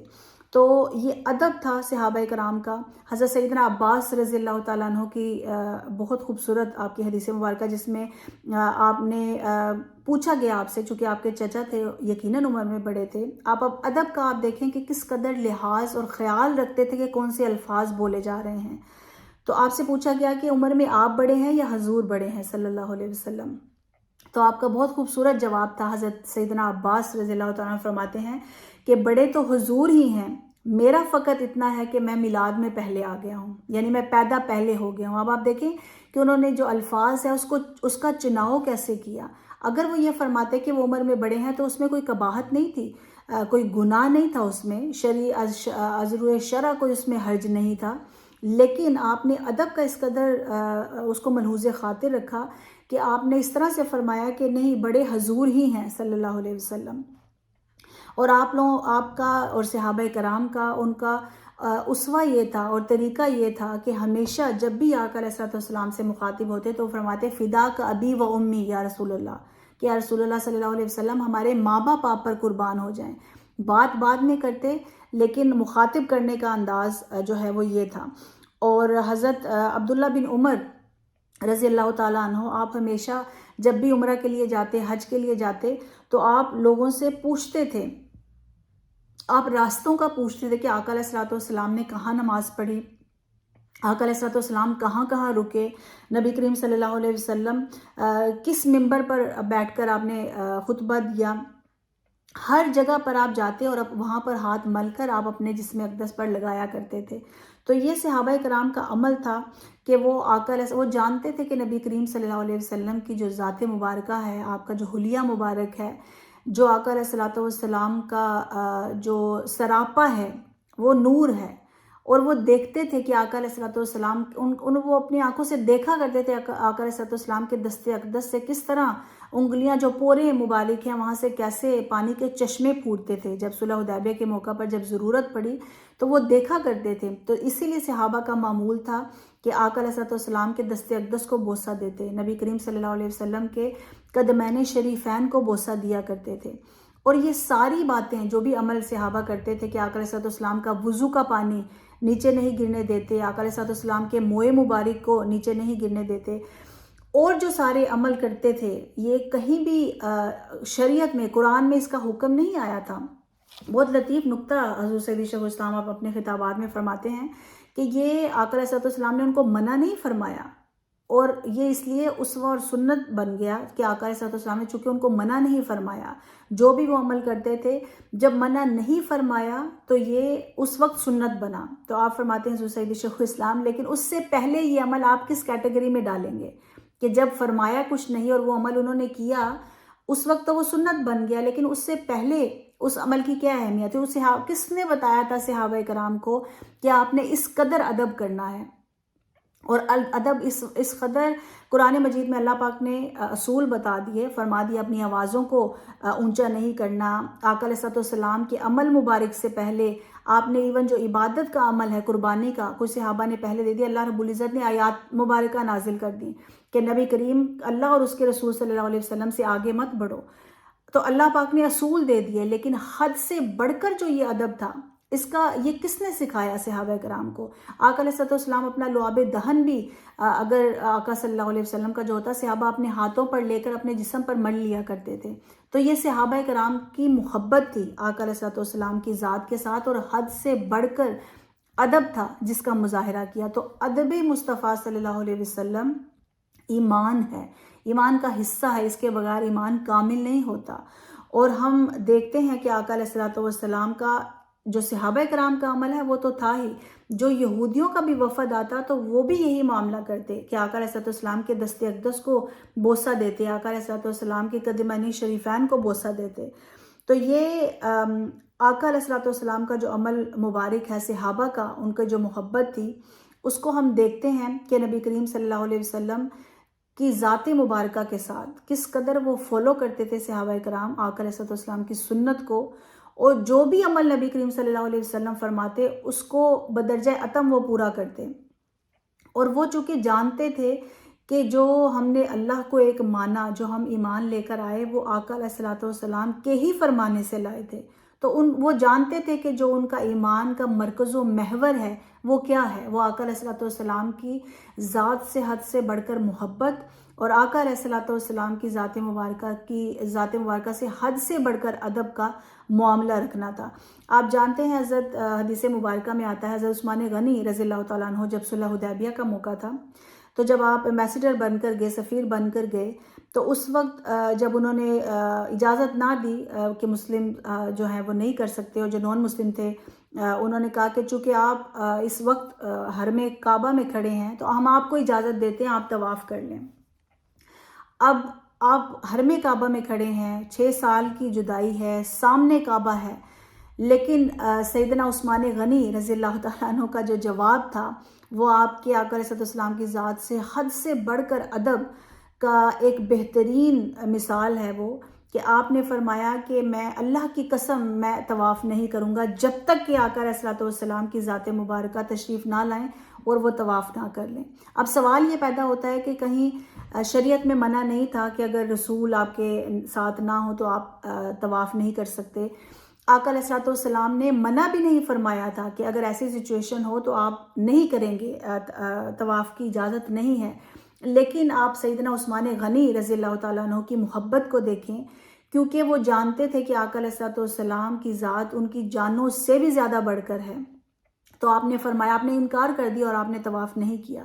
تو یہ ادب تھا صحابہ کرام کا۔ حضرت سیدنا عباس رضی اللہ تعالیٰ عنہ کی بہت خوبصورت آپ کی حدیث مبارکہ، جس میں آپ نے پوچھا گیا آپ سے، چونکہ آپ کے چچا تھے، یقیناً عمر میں بڑے تھے، آپ اب ادب کا آپ دیکھیں کہ کس قدر لحاظ اور خیال رکھتے تھے کہ کون سے الفاظ بولے جا رہے ہیں۔ تو آپ سے پوچھا گیا کہ عمر میں آپ بڑے ہیں یا حضور بڑے ہیں صلی اللہ علیہ وسلم؟ تو آپ کا بہت خوبصورت جواب تھا۔ حضرت سیدنا عباس رضی اللہ تعالیٰ عنہ فرماتے ہیں کہ بڑے تو حضور ہی ہیں، میرا فقط اتنا ہے کہ میں میلاد میں پہلے آ گیا ہوں، یعنی میں پیدا پہلے ہو گیا ہوں۔ اب آپ دیکھیں کہ انہوں نے جو الفاظ ہے اس کا چناؤ کیسے کیا۔ اگر وہ یہ فرماتے کہ وہ عمر میں بڑے ہیں تو اس میں کوئی قباحت نہیں تھی، کوئی گناہ نہیں تھا، اس میں از روئے شرع کوئی اس میں حرج نہیں تھا، لیکن آپ نے ادب کا اس قدر اس کو ملحوظ خاطر رکھا کہ آپ نے اس طرح سے فرمایا کہ نہیں، بڑے حضور ہی ہیں صلی اللہ علیہ وسلم۔ اور آپ کا اور صحابہ کرام کا ان کا اسوہ یہ تھا اور طریقہ یہ تھا کہ ہمیشہ جب بھی آقا علیہ السلام سے مخاطب ہوتے تو فرماتے فداک ابی و امی یا رسول اللہ، کہ یا رسول اللہ صلی اللہ علیہ وسلم ہمارے ماں باپ آپ پر قربان ہو جائیں۔ بات بعد میں کرتے، لیکن مخاطب کرنے کا انداز جو ہے وہ یہ تھا۔ اور حضرت عبداللہ بن عمر رضی اللہ تعالیٰ عنہ، آپ ہمیشہ جب بھی عمرہ کے لیے جاتے، حج کے لیے جاتے، تو آپ لوگوں سے پوچھتے تھے، آپ راستوں کا پوچھتے تھے کہ آقا علیہ السلام نے کہاں نماز پڑھی، آقا علیہ السلام کہاں کہاں رکے، نبی کریم صلی اللہ علیہ وسلم کس منبر پر بیٹھ کر آپ نے خطبہ دیا، ہر جگہ پر آپ جاتے اور وہاں پر ہاتھ مل کر آپ اپنے جسم اقدس پر لگایا کرتے تھے۔ تو یہ صحابہ کرام کا عمل تھا کہ وہ وہ جانتے تھے کہ نبی کریم صلی اللہ علیہ وسلم کی جو ذات مبارکہ ہے، آپ کا جو حلیہ مبارک ہے، جو آقا علیہ الصلوۃ والسلام کا جو سراپا ہے وہ نور ہے، اور وہ دیکھتے تھے کہ آقا علیہ الصلوۃ والسلام وہ اپنی آنکھوں سے دیکھا کرتے تھے آقا علیہ الصلوۃ والسلام کے دست اقدس سے کس طرح انگلیاں جو پورے مبارک ہیں وہاں سے کیسے پانی کے چشمے پھوٹتے تھے۔ جب صلح حدیبیہ کے موقع پر جب ضرورت پڑی تو وہ دیکھا کرتے تھے، تو اسی لیے صحابہ کا معمول تھا کہ آقا علیہ الصلوۃ والسلام کے دست اقدس کو بوسہ دیتے، نبی کریم صلی اللہ علیہ وسلم کے قدمین شریفین کو بوسہ دیا کرتے تھے۔ اور یہ ساری باتیں جو بھی عمل صحابہ کرتے تھے کہ آقا علیہ الصلوۃ والسلام کا وضو کا پانی نیچے نہیں گرنے دیتے، آقا علیہ الصلوۃ والسلام کے موئے مبارک کو نیچے نہیں گرنے دیتے، اور جو سارے عمل کرتے تھے، یہ کہیں بھی شریعت میں قرآن میں اس کا حکم نہیں آیا تھا۔ بہت لطیف نکتہ حضور سیدی شیخ الاسلام آپ اپنے خطابات میں فرماتے ہیں کہ یہ آقا علیہ الصلوۃ والسلام نے ان کو منع نہیں فرمایا، اور یہ اس لیے اسوہ اور سنت بن گیا کہ آقا علیہ الصلوۃ والسلام نے چونکہ ان کو منع نہیں فرمایا، جو بھی وہ عمل کرتے تھے جب منع نہیں فرمایا تو یہ اس وقت سنت بنا۔ تو آپ فرماتے ہیں حضور سیدی شیخ الاسلام لیکن اس سے پہلے یہ عمل آپ کس کیٹیگری میں ڈالیں گے کہ جب فرمایا کچھ نہیں اور وہ عمل انہوں نے کیا اس وقت تو وہ سنت بن گیا، لیکن اس سے پہلے اس عمل کی کیا اہمیت ہے؟ کس نے بتایا تھا صحابہ کرام کو کہ آپ نے اس قدر ادب کرنا ہے؟ اور ادب اس قدر قرآن مجید میں اللہ پاک نے اصول بتا دیے، فرما دیا اپنی آوازوں کو اونچا نہیں کرنا۔ آقا علیہ السلام کے عمل مبارک سے پہلے آپ نے ایون جو عبادت کا عمل ہے قربانی کا، کچھ صحابہ نے پہلے دے دیا، اللہ رب العزت نے آیات مبارکہ نازل کر دی کہ نبی کریم اللہ اور اس کے رسول صلی اللہ علیہ وسلم سے آگے مت بڑھو۔ تو اللہ پاک نے اصول دے دیے، لیکن حد سے بڑھ کر جو یہ ادب تھا یہ کس نے سکھایا صحابہ کرام کو؟ آقا علیہ السلام اپنا لعاب دہن بھی اگر آقا صلی اللہ علیہ وسلم کا جو ہوتا صحابہ اپنے ہاتھوں پر لے کر اپنے جسم پر مل لیا کرتے تھے۔ تو یہ صحابہ کرام کی محبت تھی آقا علیہ السلام کی ذات کے ساتھ، اور حد سے بڑھ کر ادب تھا جس کا مظاہرہ کیا۔ تو ادب مصطفیٰ صلی اللہ علیہ وسلم ایمان ہے، ایمان کا حصہ ہے، اس کے بغیر ایمان کامل نہیں ہوتا۔ اور ہم دیکھتے ہیں کہ آقا علیہ السلام کا جو صحابہ کرام کا عمل ہے وہ تو تھا ہی، جو یہودیوں کا بھی وفد آتا تو وہ بھی یہی معاملہ کرتے کہ آقا علیہ السلام کے دست اقدس کو بوسہ دیتے، آقا علیہ السلام کے قدمین شریفین کو بوسہ دیتے۔ تو یہ آقا علیہ السلام کا جو عمل مبارک ہے صحابہ کا، ان کا جو محبت تھی، اس کو ہم دیکھتے ہیں کہ نبی کریم صلی اللہ علیہ وسلم کی ذات مبارکہ کے ساتھ کس قدر وہ فالو کرتے تھے صحابہ کرام آقا علیہ السلام کی سنت کو، اور جو بھی عمل نبی کریم صلی اللہ علیہ وسلم فرماتے اس کو بدرجہ اتم وہ پورا کرتے۔ اور وہ چونکہ جانتے تھے کہ جو ہم نے اللہ کو ایک مانا، جو ہم ایمان لے کر آئے وہ آقا علیہ السلام کے ہی فرمانے سے لائے تھے، تو وہ جانتے تھے کہ جو ان کا ایمان کا مرکز و محور ہے وہ کیا ہے، وہ آقا علیہ السلام کی ذات سے حد سے بڑھ کر محبت، اور آقا علیہ السلام کی ذات مبارکہ سے حد سے بڑھ کر ادب کا معاملہ رکھنا تھا۔ آپ جانتے ہیں حضرت حدیث مبارکہ میں آتا ہے حضرت عثمان غنی رضی اللہ تعالیٰ عنہ جب صلح حدیبیہ کا موقع تھا، تو جب آپ ایمبیسیڈر بن کر گئے، سفیر بن کر گئے، تو اس وقت جب انہوں نے اجازت نہ دی کہ مسلم جو ہیں وہ نہیں کر سکتے، اور جو نان مسلم تھے انہوں نے کہا کہ چونکہ آپ اس وقت حرم کعبہ میں کھڑے ہیں تو ہم آپ کو اجازت دیتے ہیں، آپ طواف کر لیں۔ اب آپ حرم کعبہ میں کھڑے ہیں، 6 سال کی جدائی ہے، سامنے کعبہ ہے، لیکن سیدنا عثمان غنی رضی اللہ تعالیٰ عنہ کا جو جواب تھا وہ آپ کے آقا علیہ السلام کی ذات سے حد سے بڑھ کر ادب کا ایک بہترین مثال ہے، وہ کہ آپ نے فرمایا کہ میں اللہ کی قسم میں طواف نہیں کروں گا جب تک کہ آقا علیہ السلام کی ذات مبارکہ تشریف نہ لائیں اور وہ طواف نہ کر لیں۔ اب سوال یہ پیدا ہوتا ہے کہ کہیں شریعت میں منع نہیں تھا کہ اگر رسول آپ کے ساتھ نہ ہو تو آپ طواف نہیں کر سکتے؟ آقا علیہ السلام نے منع بھی نہیں فرمایا تھا کہ اگر ایسی سچویشن ہو تو آپ نہیں کریں گے، طواف کی اجازت نہیں ہے، لیکن آپ سیدنا عثمان غنی رضی اللہ تعالیٰ عنہ کی محبت کو دیکھیں، کیونکہ وہ جانتے تھے کہ آقا علیہ السلام کی ذات ان کی جانوں سے بھی زیادہ بڑھ کر ہے، تو آپ نے فرمایا، آپ نے انکار کر دیا اور آپ نے طواف نہیں کیا۔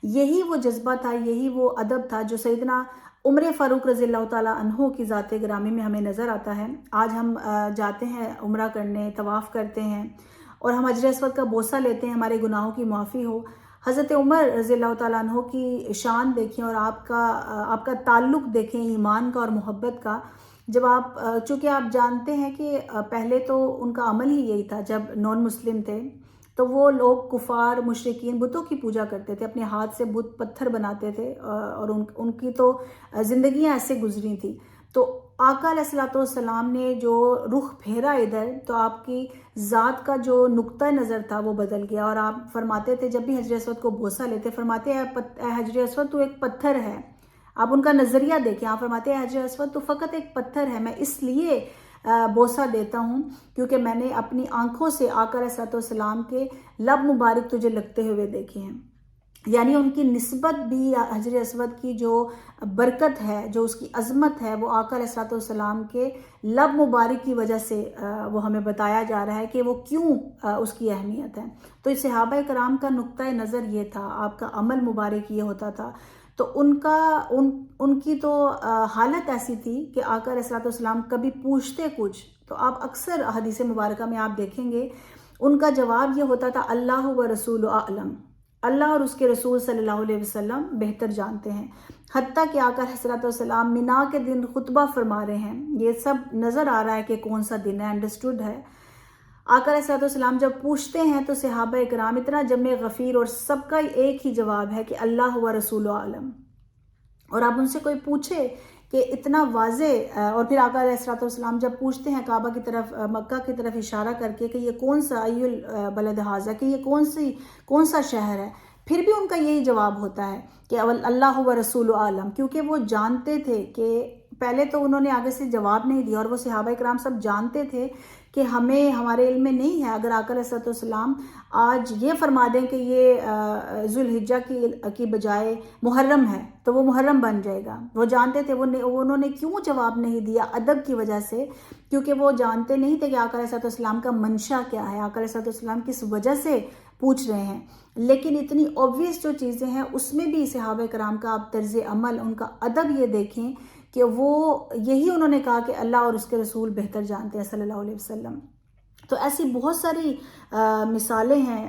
یہی وہ جذبہ تھا، یہی وہ ادب تھا جو سیدنا عمر فاروق رضی اللہ تعالیٰ عنہ کی ذات گرامی میں ہمیں نظر آتا ہے۔ آج ہم جاتے ہیں عمرہ کرنے، طواف کرتے ہیں اور ہم حجر اسود کا بوسہ لیتے ہیں ہمارے گناہوں کی معافی ہو۔ حضرت عمر رضی اللہ تعالیٰ عنہ کی شان دیکھیں اور آپ کا تعلق دیکھیں ایمان کا اور محبت کا۔ جب چونکہ آپ جانتے ہیں کہ پہلے تو ان کا عمل ہی یہی تھا، جب نان مسلم تھے تو وہ لوگ کفار مشرکین بتوں کی پوجا کرتے تھے، اپنے ہاتھ سے بت پتھر بناتے تھے اور ان کی تو زندگیاں ایسے گزری تھیں۔ تو آقا علیہ الصلوۃ والسلام نے جو رخ پھیرا ادھر تو آپ کی ذات کا جو نقطہ نظر تھا وہ بدل گیا، اور آپ فرماتے تھے جب بھی حجر اسود کو بوسہ لیتے، فرماتے اے حجر اسود تو ایک پتھر ہے۔ آپ ان کا نظریہ دیکھیں، آپ فرماتے ہیں حجر اسود تو فقط ایک پتھر ہے، میں اس لیے بوسہ دیتا ہوں کیونکہ میں نے اپنی آنکھوں سے آقا علیہ الصلوۃ والسلام کے لب مبارک تجھے لگتے ہوئے دیکھے ہیں۔ یعنی ان کی نسبت بھی حجر اسود کی جو برکت ہے، جو اس کی عظمت ہے، وہ آقا علیہ الصلوۃ والسلام کے لب مبارک کی وجہ سے وہ ہمیں بتایا جا رہا ہے کہ وہ کیوں اس کی اہمیت ہے۔ تو صحابہ کرام کا نقطۂ نظر یہ تھا، آپ کا عمل مبارک یہ ہوتا تھا۔ تو ان کی تو حالت ایسی تھی کہ آقا علیہ الصلوۃ والسلام کبھی پوچھتے کچھ تو آپ اکثر حدیث مبارکہ میں آپ دیکھیں گے ان کا جواب یہ ہوتا تھا اللہ و رسول اعلم، اللہ اور اس کے رسول صلی اللہ علیہ وسلم بہتر جانتے ہیں۔ حتیٰ کہ آقا علیہ الصلوۃ والسلام منا کے دن خطبہ فرما رہے ہیں، یہ سب نظر آ رہا ہے کہ کون سا دن ہے، انڈرسٹوڈ ہے۔ آقا علیہ الصلوۃ والسلام جب پوچھتے ہیں تو صحابہ اکرام اتنا جمع غفیر اور سب کا ایک ہی جواب ہے کہ اللہ و رسول عالم۔ اور آپ ان سے کوئی پوچھے کہ اتنا واضح، اور پھر آقا علیہ الصلوۃ والسلام جب پوچھتے ہیں کعبہ کی طرف، مکہ کی طرف اشارہ کر کے کہ یہ کون سا البلد ھذا، کہ یہ کون سا شہر ہے، پھر بھی ان کا یہی جواب ہوتا ہے کہ اللہ و رسول عالم، کیونکہ وہ جانتے تھے کہ پہلے تو انہوں نے آگے سے جواب نہیں دیا، اور وہ صحابہ کرام سب جانتے تھے کہ ہمارے علم میں نہیں ہے، اگر آقا علیہ الصلوۃ والسلام آج یہ فرما دیں کہ یہ ذوالحجہ کی بجائے محرم ہے تو وہ محرم بن جائے گا۔ وہ جانتے تھے، انہوں نے کیوں جواب نہیں دیا؟ ادب کی وجہ سے، کیونکہ وہ جانتے نہیں تھے کہ آقا علیہ الصلوۃ والسلام کا منشا کیا ہے، آقا علیہ الصلوۃ والسلام کس وجہ سے پوچھ رہے ہیں۔ لیکن اتنی obvious جو چیزیں ہیں اس میں بھی صحابہ کرام کا آپ طرز عمل، ان کا ادب یہ دیکھیں کہ وہ یہی انہوں نے کہا کہ اللہ اور اس کے رسول بہتر جانتے ہیں صلی اللہ علیہ وسلم۔ تو ایسی بہت ساری مثالیں ہیں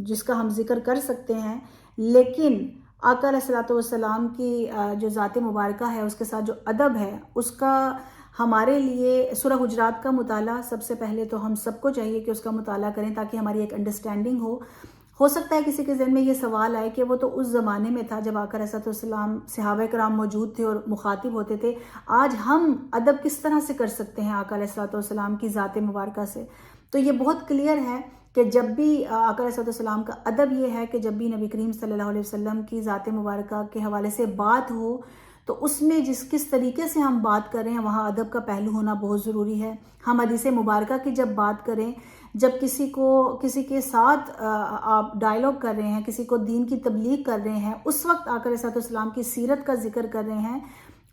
جس کا ہم ذکر کر سکتے ہیں، لیکن آقا علیہ الصلوۃ والسلام کی جو ذات مبارکہ ہے، اس کے ساتھ جو ادب ہے، اس کا ہمارے لیے سورہ حجرات کا مطالعہ سب سے پہلے تو ہم سب کو چاہیے کہ اس کا مطالعہ کریں تاکہ ہماری ایک انڈرسٹینڈنگ ہو سکتا ہے کسی کے ذہن میں یہ سوال آئے کہ وہ تو اس زمانے میں تھا جب آقا علیہ الصلوۃ والسلام صحابہ کرام موجود تھے اور مخاطب ہوتے تھے، آج ہم ادب کس طرح سے کر سکتے ہیں آقا علیہ الصلوۃ والسلام کی ذات مبارکہ سے؟ تو یہ بہت کلیئر ہے کہ جب بھی آقا علیہ الصلوۃ والسلام کا ادب یہ ہے کہ جب بھی نبی کریم صلی اللہ علیہ وسلم کی ذات مبارکہ کے حوالے سے بات ہو تو اس میں کس طریقے سے ہم بات کریں، وہاں ادب کا پہلو ہونا بہت ضروری ہے۔ ہم حدیث مبارکہ کی جب بات کریں، جب کسی کے ساتھ آپ ڈائلاگ کر رہے ہیں، کسی کو دین کی تبلیغ کر رہے ہیں، اس وقت آقا علیہ الصلوۃ والسلام کی سیرت کا ذکر کر رہے ہیں،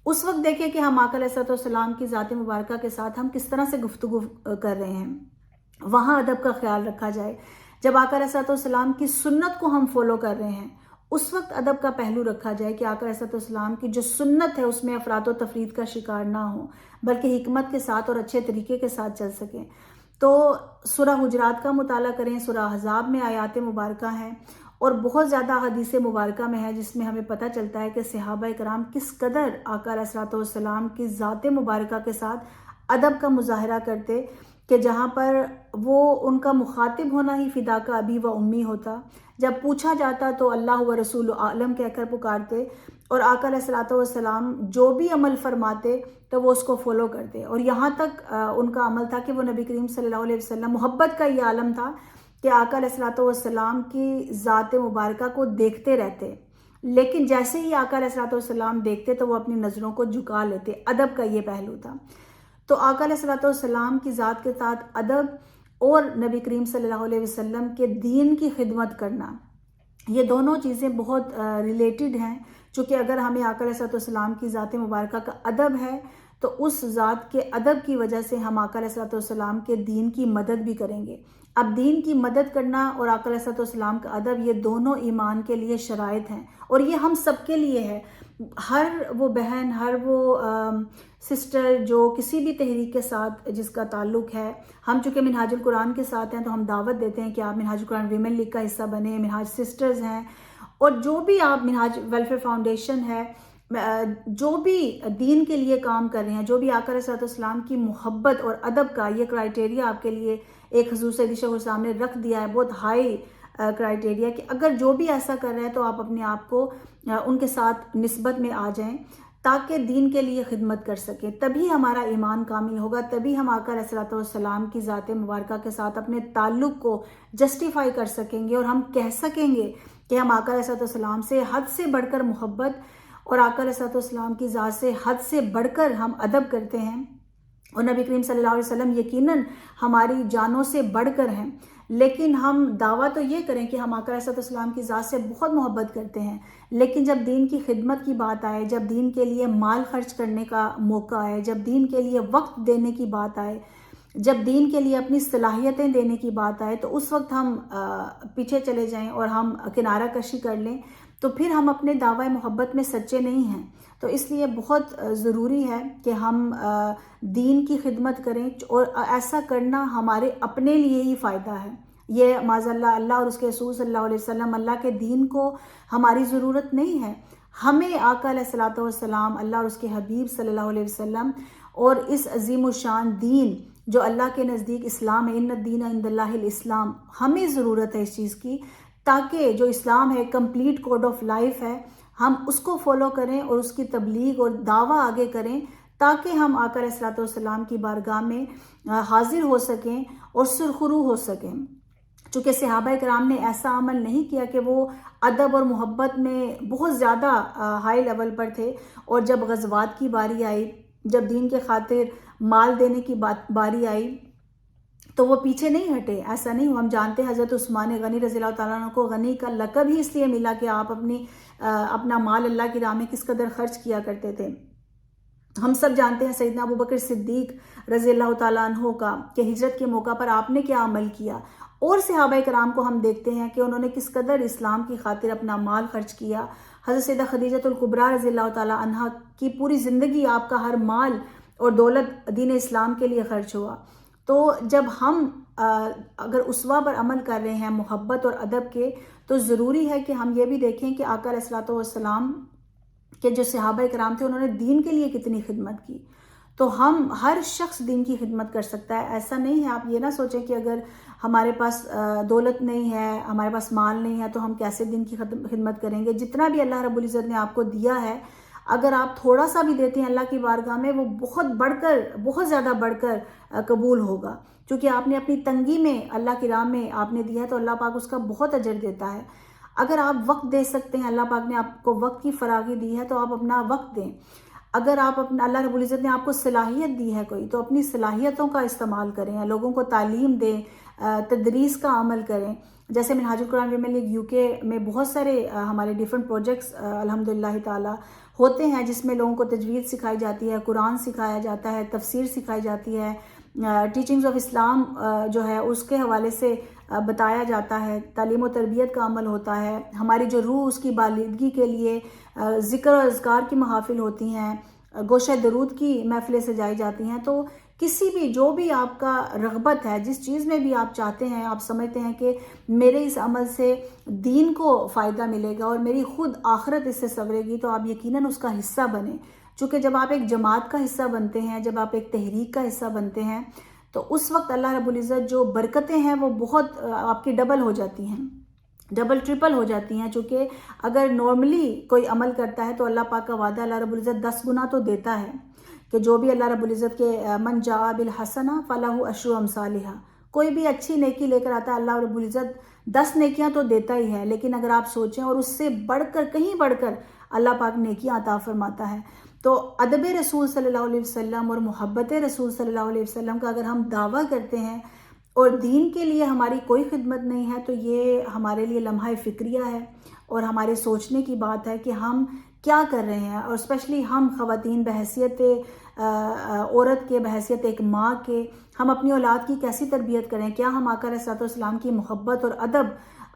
اس وقت دیکھیں کہ ہم آقا علیہ الصلوۃ والسلام کی ذات مبارکہ کے ساتھ ہم کس طرح سے گفتگو کر رہے ہیں، وہاں ادب کا خیال رکھا جائے۔ جب آقا علیہ الصلوۃ والسلام کی سنت کو ہم فالو کر رہے ہیں، اس وقت ادب کا پہلو رکھا جائے کہ آقا علیہ الصلوۃ والسلام کی جو سنت ہے اس میں افراط و تفرید کا شکار نہ ہو، بلکہ حکمت کے ساتھ اور اچھے طریقے کے ساتھ چل سکیں۔ تو سورہ حجرات کا مطالعہ کریں، سورہ احزاب میں آیات مبارکہ ہیں اور بہت زیادہ حدیث مبارکہ میں ہے جس میں ہمیں پتہ چلتا ہے کہ صحابہ کرام کس قدر آقا علیہ الصلوۃ والسلام کی ذات مبارکہ کے ساتھ ادب کا مظاہرہ کرتے کہ جہاں پر وہ ان کا مخاطب ہونا ہی فداک ابی و امی ہوتا، جب پوچھا جاتا تو اللہ و رسول عالم کہہ کر پکارتے، اور آقا علیہ الصلوۃ والسلام جو بھی عمل فرماتے تو وہ اس کو فالو کرتے، اور یہاں تک ان کا عمل تھا کہ وہ نبی کریم صلی اللہ علیہ وسلم محبت کا یہ عالم تھا کہ آقا علیہ الصلوۃ والسلام کی ذات مبارکہ کو دیکھتے رہتے، لیکن جیسے ہی آقا علیہ الصلوۃ والسلام دیکھتے تو وہ اپنی نظروں کو جھکا لیتے۔ ادب کا یہ پہلو تھا۔ تو آقا علیہ الصلوۃ والسلام کی ذات کے ساتھ ادب اور نبی کریم صلی اللہ علیہ وسلم کے دین کی خدمت کرنا، یہ دونوں چیزیں بہت ریلیٹڈ ہیں، چونکہ اگر ہمیں آقا علیہ الصلوۃ والسلام کی ذات مبارکہ کا ادب ہے تو اس ذات کے ادب کی وجہ سے ہم آقا علیہ الصلوۃ والسلام کے دین کی مدد بھی کریں گے۔ اب دین کی مدد کرنا اور آقا علیہ الصلوۃ والسلام کا ادب، یہ دونوں ایمان کے لیے شرائط ہیں، اور یہ ہم سب کے لیے ہے ہر وہ بہن، ہر وہ سسٹر جو کسی بھی تحریک کے ساتھ جس کا تعلق ہے، ہم چونکہ منہاج القرآن کے ساتھ ہیں تو ہم دعوت دیتے ہیں کہ آپ منہاج القرآن ویمن لیگ کا حصہ بنیں، منہاج سسٹرز ہیں، اور جو بھی آپ منہاج ویلفیئر فاؤنڈیشن ہے، جو بھی دین کے لیے کام کر رہے ہیں، جو بھی آقا علیہ الصلوۃ والسلام کی محبت اور ادب کا یہ کرائٹیریا آپ کے لیے ایک حضور صلی اللہ علیہ وسلم سامنے رکھ دیا ہے، بہت ہائی کرائٹیریا، کہ اگر جو بھی ایسا کر رہے ہیں تو آپ اپنے آپ کو ان کے ساتھ نسبت میں آ جائیں تاکہ دین کے لیے خدمت کر سکیں. تبھی ہمارا ایمان کامل ہوگا، تبھی ہم آقا علیہ الصلوۃ والسلام کی ذات مبارکہ کے ساتھ اپنے تعلق کو جسٹیفائی کر سکیں گے، اور ہم کہہ سکیں گے کہ ہم آقا علیہ الصلوۃ والسلام سے حد سے بڑھ کر محبت اور آقا علیہ الصلوۃ والسلام کی ذات سے حد سے بڑھ کر ہم ادب کرتے ہیں. اور نبی کریم صلی اللہ علیہ وسلم یقیناً ہماری جانوں سے بڑھ کر ہیں، لیکن ہم دعویٰ تو یہ کریں کہ ہم آقا علیہ الصلوۃ والسلام کی ذات سے بہت محبت کرتے ہیں، لیکن جب دین کی خدمت کی بات آئے، جب دین کے لیے مال خرچ کرنے کا موقع آئے، جب دین کے لیے وقت دینے کی بات آئے، جب دین کے لیے اپنی صلاحیتیں دینے کی بات آئے، تو اس وقت ہم پیچھے چلے جائیں اور ہم کنارہ کشی کر لیں، تو پھر ہم اپنے دعوی محبت میں سچے نہیں ہیں. تو اس لیے بہت ضروری ہے کہ ہم دین کی خدمت کریں، اور ایسا کرنا ہمارے اپنے لیے ہی فائدہ ہے. یہ معاذ اللہ اور اس کے رسول صلی اللہ علیہ وسلم، اللہ کے دین کو ہماری ضرورت نہیں ہے. ہمیں آقا علیہ الصلوۃ والسلام، اللہ اور اس کے حبیب صلی اللہ علیہ وسلم اور اس عظیم الشان دین جو اللہ کے نزدیک اسلام ہے، ان الدین عند اللہ الاسلام، ہمیں ضرورت ہے اس چیز کی، تاکہ جو اسلام ہے کمپلیٹ کوڈ آف لائف ہے، ہم اس کو فالو کریں اور اس کی تبلیغ اور دعویٰ آگے کریں، تاکہ ہم آقا علیہ الصلوۃ والسلام کی بارگاہ میں حاضر ہو سکیں اور سرخرو ہو سکیں. چونکہ صحابہ کرام نے ایسا عمل نہیں کیا کہ وہ ادب اور محبت میں بہت زیادہ ہائی لیول پر تھے، اور جب غزوات کی باری آئی، جب دین کے خاطر مال دینے کی باری آئی تو وہ پیچھے نہیں ہٹے. ایسا نہیں ہوا. ہم جانتے ہیں حضرت عثمان غنی رضی اللہ تعالیٰ عنہ کو غنی کا لقب ہی اس لیے ملا کہ آپ اپنا مال اللہ کی راہ میں کس قدر خرچ کیا کرتے تھے. ہم سب جانتے ہیں سیدنا ابو بکر صدیق رضی اللہ تعالیٰ عنہ کا کہ ہجرت کے موقع پر آپ نے کیا عمل کیا، اور صحابہ کرام کو ہم دیکھتے ہیں کہ انہوں نے کس قدر اسلام کی خاطر اپنا مال خرچ کیا. حضرت سیدہ خدیجہ الکبریٰ رضی اللہ تعالیٰ عنہ کی پوری زندگی، آپ کا ہر مال اور دولت دین اسلام کے لیے خرچ ہوا. تو جب ہم اگر اسوہ پر عمل کر رہے ہیں محبت اور ادب کے، تو ضروری ہے کہ ہم یہ بھی دیکھیں کہ آقا علیہ الصلوۃ والسلام کے جو صحابہ کرام تھے انہوں نے دین کے لیے کتنی خدمت کی. تو ہم ہر شخص دین کی خدمت کر سکتا ہے. ایسا نہیں ہے، آپ یہ نہ سوچیں کہ اگر ہمارے پاس دولت نہیں ہے، ہمارے پاس مال نہیں ہے تو ہم کیسے دین کی خدمت کریں گے. جتنا بھی اللہ رب العزت نے آپ کو دیا ہے، اگر آپ تھوڑا سا بھی دیتے ہیں اللہ کی بارگاہ میں، وہ بہت بڑھ کر، بہت زیادہ بڑھ کر قبول ہوگا، کیونکہ آپ نے اپنی تنگی میں اللہ کی راہ میں آپ نے دیا ہے، تو اللہ پاک اس کا بہت اجر دیتا ہے. اگر آپ وقت دے سکتے ہیں، اللہ پاک نے آپ کو وقت کی فراغی دی ہے تو آپ اپنا وقت دیں. اگر آپ اللہ رب العزت نے آپ کو صلاحیت دی ہے کوئی، تو اپنی صلاحیتوں کا استعمال کریں، لوگوں کو تعلیم دیں، تدریس کا عمل کریں. جیسے منہاج القرآن ویمن لیگ UK میں بہت سارے ہمارے ڈیفرنٹ پروجیکٹس الحمدللہ تعالی ہوتے ہیں، جس میں لوگوں کو تجوید سکھائی جاتی ہے، قرآن سکھایا جاتا ہے، تفسیر سکھائی جاتی ہے، ٹیچنگز آف اسلام جو ہے اس کے حوالے سے بتایا جاتا ہے، تعلیم و تربیت کا عمل ہوتا ہے. ہماری جو روح اس کی بالغی کے لیے ذکر و اذکار کی محافل ہوتی ہیں، گوشہ درود کی محفلیں سجائی جاتی ہیں. تو کسی بھی جو بھی آپ کا رغبت ہے، جس چیز میں بھی آپ چاہتے ہیں، آپ سمجھتے ہیں کہ میرے اس عمل سے دین کو فائدہ ملے گا اور میری خود آخرت اس سے سنورے گی، تو آپ یقیناً اس کا حصہ بنیں. چونکہ جب آپ ایک جماعت کا حصہ بنتے ہیں، جب آپ ایک تحریک کا حصہ بنتے ہیں، تو اس وقت اللہ رب العزت جو برکتیں ہیں وہ بہت آپ کی ڈبل ہو جاتی ہیں، ڈبل ٹرپل ہو جاتی ہیں. چونکہ اگر نارملی کوئی عمل کرتا ہے تو اللہ پاک کا وعدہ اللہ رب العزت 10 گنا تو دیتا ہے، کہ جو بھی اللہ رب العزت کے من جاء بالحسنہ فلہ عشر امثالہا، کوئی بھی اچھی نیکی لے کر آتا ہے اللہ رب العزت 10 نیکیاں تو دیتا ہی ہے. لیکن اگر آپ سوچیں اور اس سے بڑھ کر، کہیں بڑھ کر اللہ پاک نیکیاں عطا فرماتا ہے. تو ادب رسول صلی اللہ علیہ وسلم اور محبت رسول صلی اللہ علیہ وسلم کا اگر ہم دعویٰ کرتے ہیں اور دین کے لیے ہماری کوئی خدمت نہیں ہے، تو یہ ہمارے لیے لمحہ فکریہ ہے اور ہمارے سوچنے کی بات ہے کہ ہم کیا کر رہے ہیں، اور اسپیشلی ہم خواتین بحیثیت عورت کے، بحیثیت ایک ماں کے، ہم اپنی اولاد کی کیسی تربیت کریں؟ کیا ہم آقا علیہ الصلوۃ والسلام کی محبت اور ادب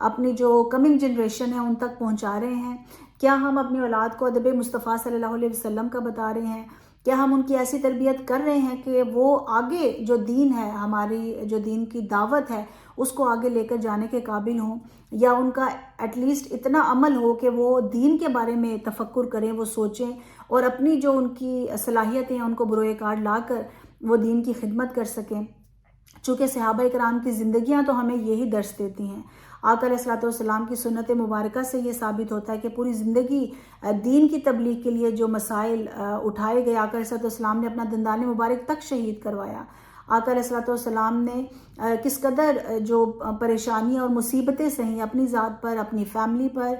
اپنی جو کمنگ جنریشن ہے ان تک پہنچا رہے ہیں؟ کیا ہم اپنی اولاد کو ادب مصطفیٰ صلی اللہ علیہ وسلم کا بتا رہے ہیں؟ کیا ہم ان کی ایسی تربیت کر رہے ہیں کہ وہ آگے جو دین ہے، ہماری جو دین کی دعوت ہے، اس کو آگے لے کر جانے کے قابل ہوں، یا ان کا ایٹ لیسٹ اتنا عمل ہو کہ وہ دین کے بارے میں تفکر کریں، وہ سوچیں اور اپنی جو ان کی صلاحیتیں ہیں ان کو بروئے کار لا کر وہ دین کی خدمت کر سکیں؟ چونکہ صحابہ کرام کی زندگیاں تو ہمیں یہی درس دیتی ہیں۔ آقا علیہ الصلوۃ والسلام کی سنت مبارکہ سے یہ ثابت ہوتا ہے کہ پوری زندگی دین کی تبلیغ کے لیے جو مسائل اٹھائے گئے، آقا علیہ الصلوۃ والسلام نے اپنا دندان مبارک تک شہید کروایا۔ آقا علیہ الصلوۃ والسلام نے کس قدر جو پریشانیاں اور مصیبتیں سہیں اپنی ذات پر، اپنی فیملی پر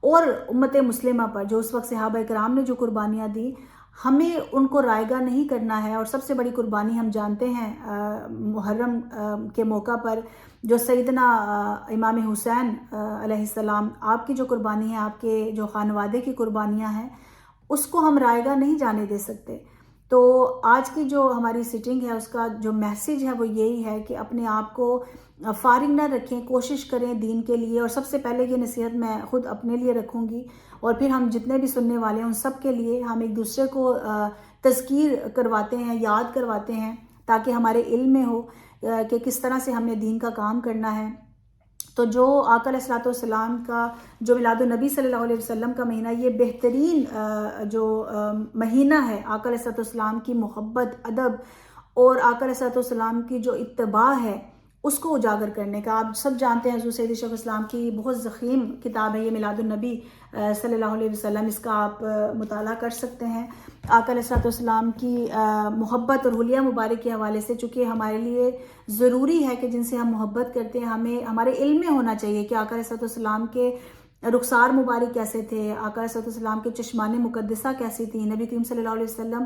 اور امت مسلمہ پر، جو اس وقت صحابہ کرام نے جو قربانیاں دی، ہمیں ان کو رائیگاں نہیں کرنا ہے۔ اور سب سے بڑی قربانی ہم جانتے ہیں محرم کے موقع پر جو سیدنا امام حسین علیہ السلام، آپ کی جو قربانی ہے، آپ کے جو خانوادے کی قربانیاں ہیں، اس کو ہم رائیگاں نہیں جانے دے سکتے۔ تو آج کی جو ہماری سٹنگ ہے اس کا جو میسیج ہے وہ یہی ہے کہ اپنے آپ کو فارغ نہ رکھیں، کوشش کریں دین کے لیے۔ اور سب سے پہلے یہ نصیحت میں خود اپنے لیے رکھوں گی، اور پھر ہم جتنے بھی سننے والے ہیں ان سب کے لیے، ہم ایک دوسرے کو تذکیر کرواتے ہیں، یاد کرواتے ہیں، تاکہ ہمارے علم میں ہو کہ کس طرح سے ہم نے دین کا کام کرنا ہے۔ تو جو آقا علیہ الصلوۃ والسلام کا جو میلاد النبی صلی اللہ علیہ وسلم کا مہینہ، یہ بہترین جو مہینہ ہے آقا علیہ الصلوۃ والسلام کی محبت، ادب اور آقا علیہ الصلوۃ والسلام کی جو اتباع ہے اس کو اجاگر کرنے کا۔ آپ سب جانتے ہیں حضور سید شیخ الاسلام کی بہت ضخیم کتاب ہے یہ میلاد النبی صلی اللہ علیہ وسلم، اس کا آپ مطالعہ کر سکتے ہیں۔ آقا علیہ الصلوۃ والسلام کی محبت اور حلیہ مبارک کے حوالے سے، چونکہ ہمارے لیے ضروری ہے کہ جن سے ہم محبت کرتے ہیں ہمیں ہمارے علم میں ہونا چاہیے کہ آقا علیہ الصلوۃ والسلام کے رخسار مبارک کیسے تھے، آقا علیہ الصلوۃ والسلام کے چشمان مقدسہ کیسی تھیں، نبی کریم صلی اللہ علیہ وسلم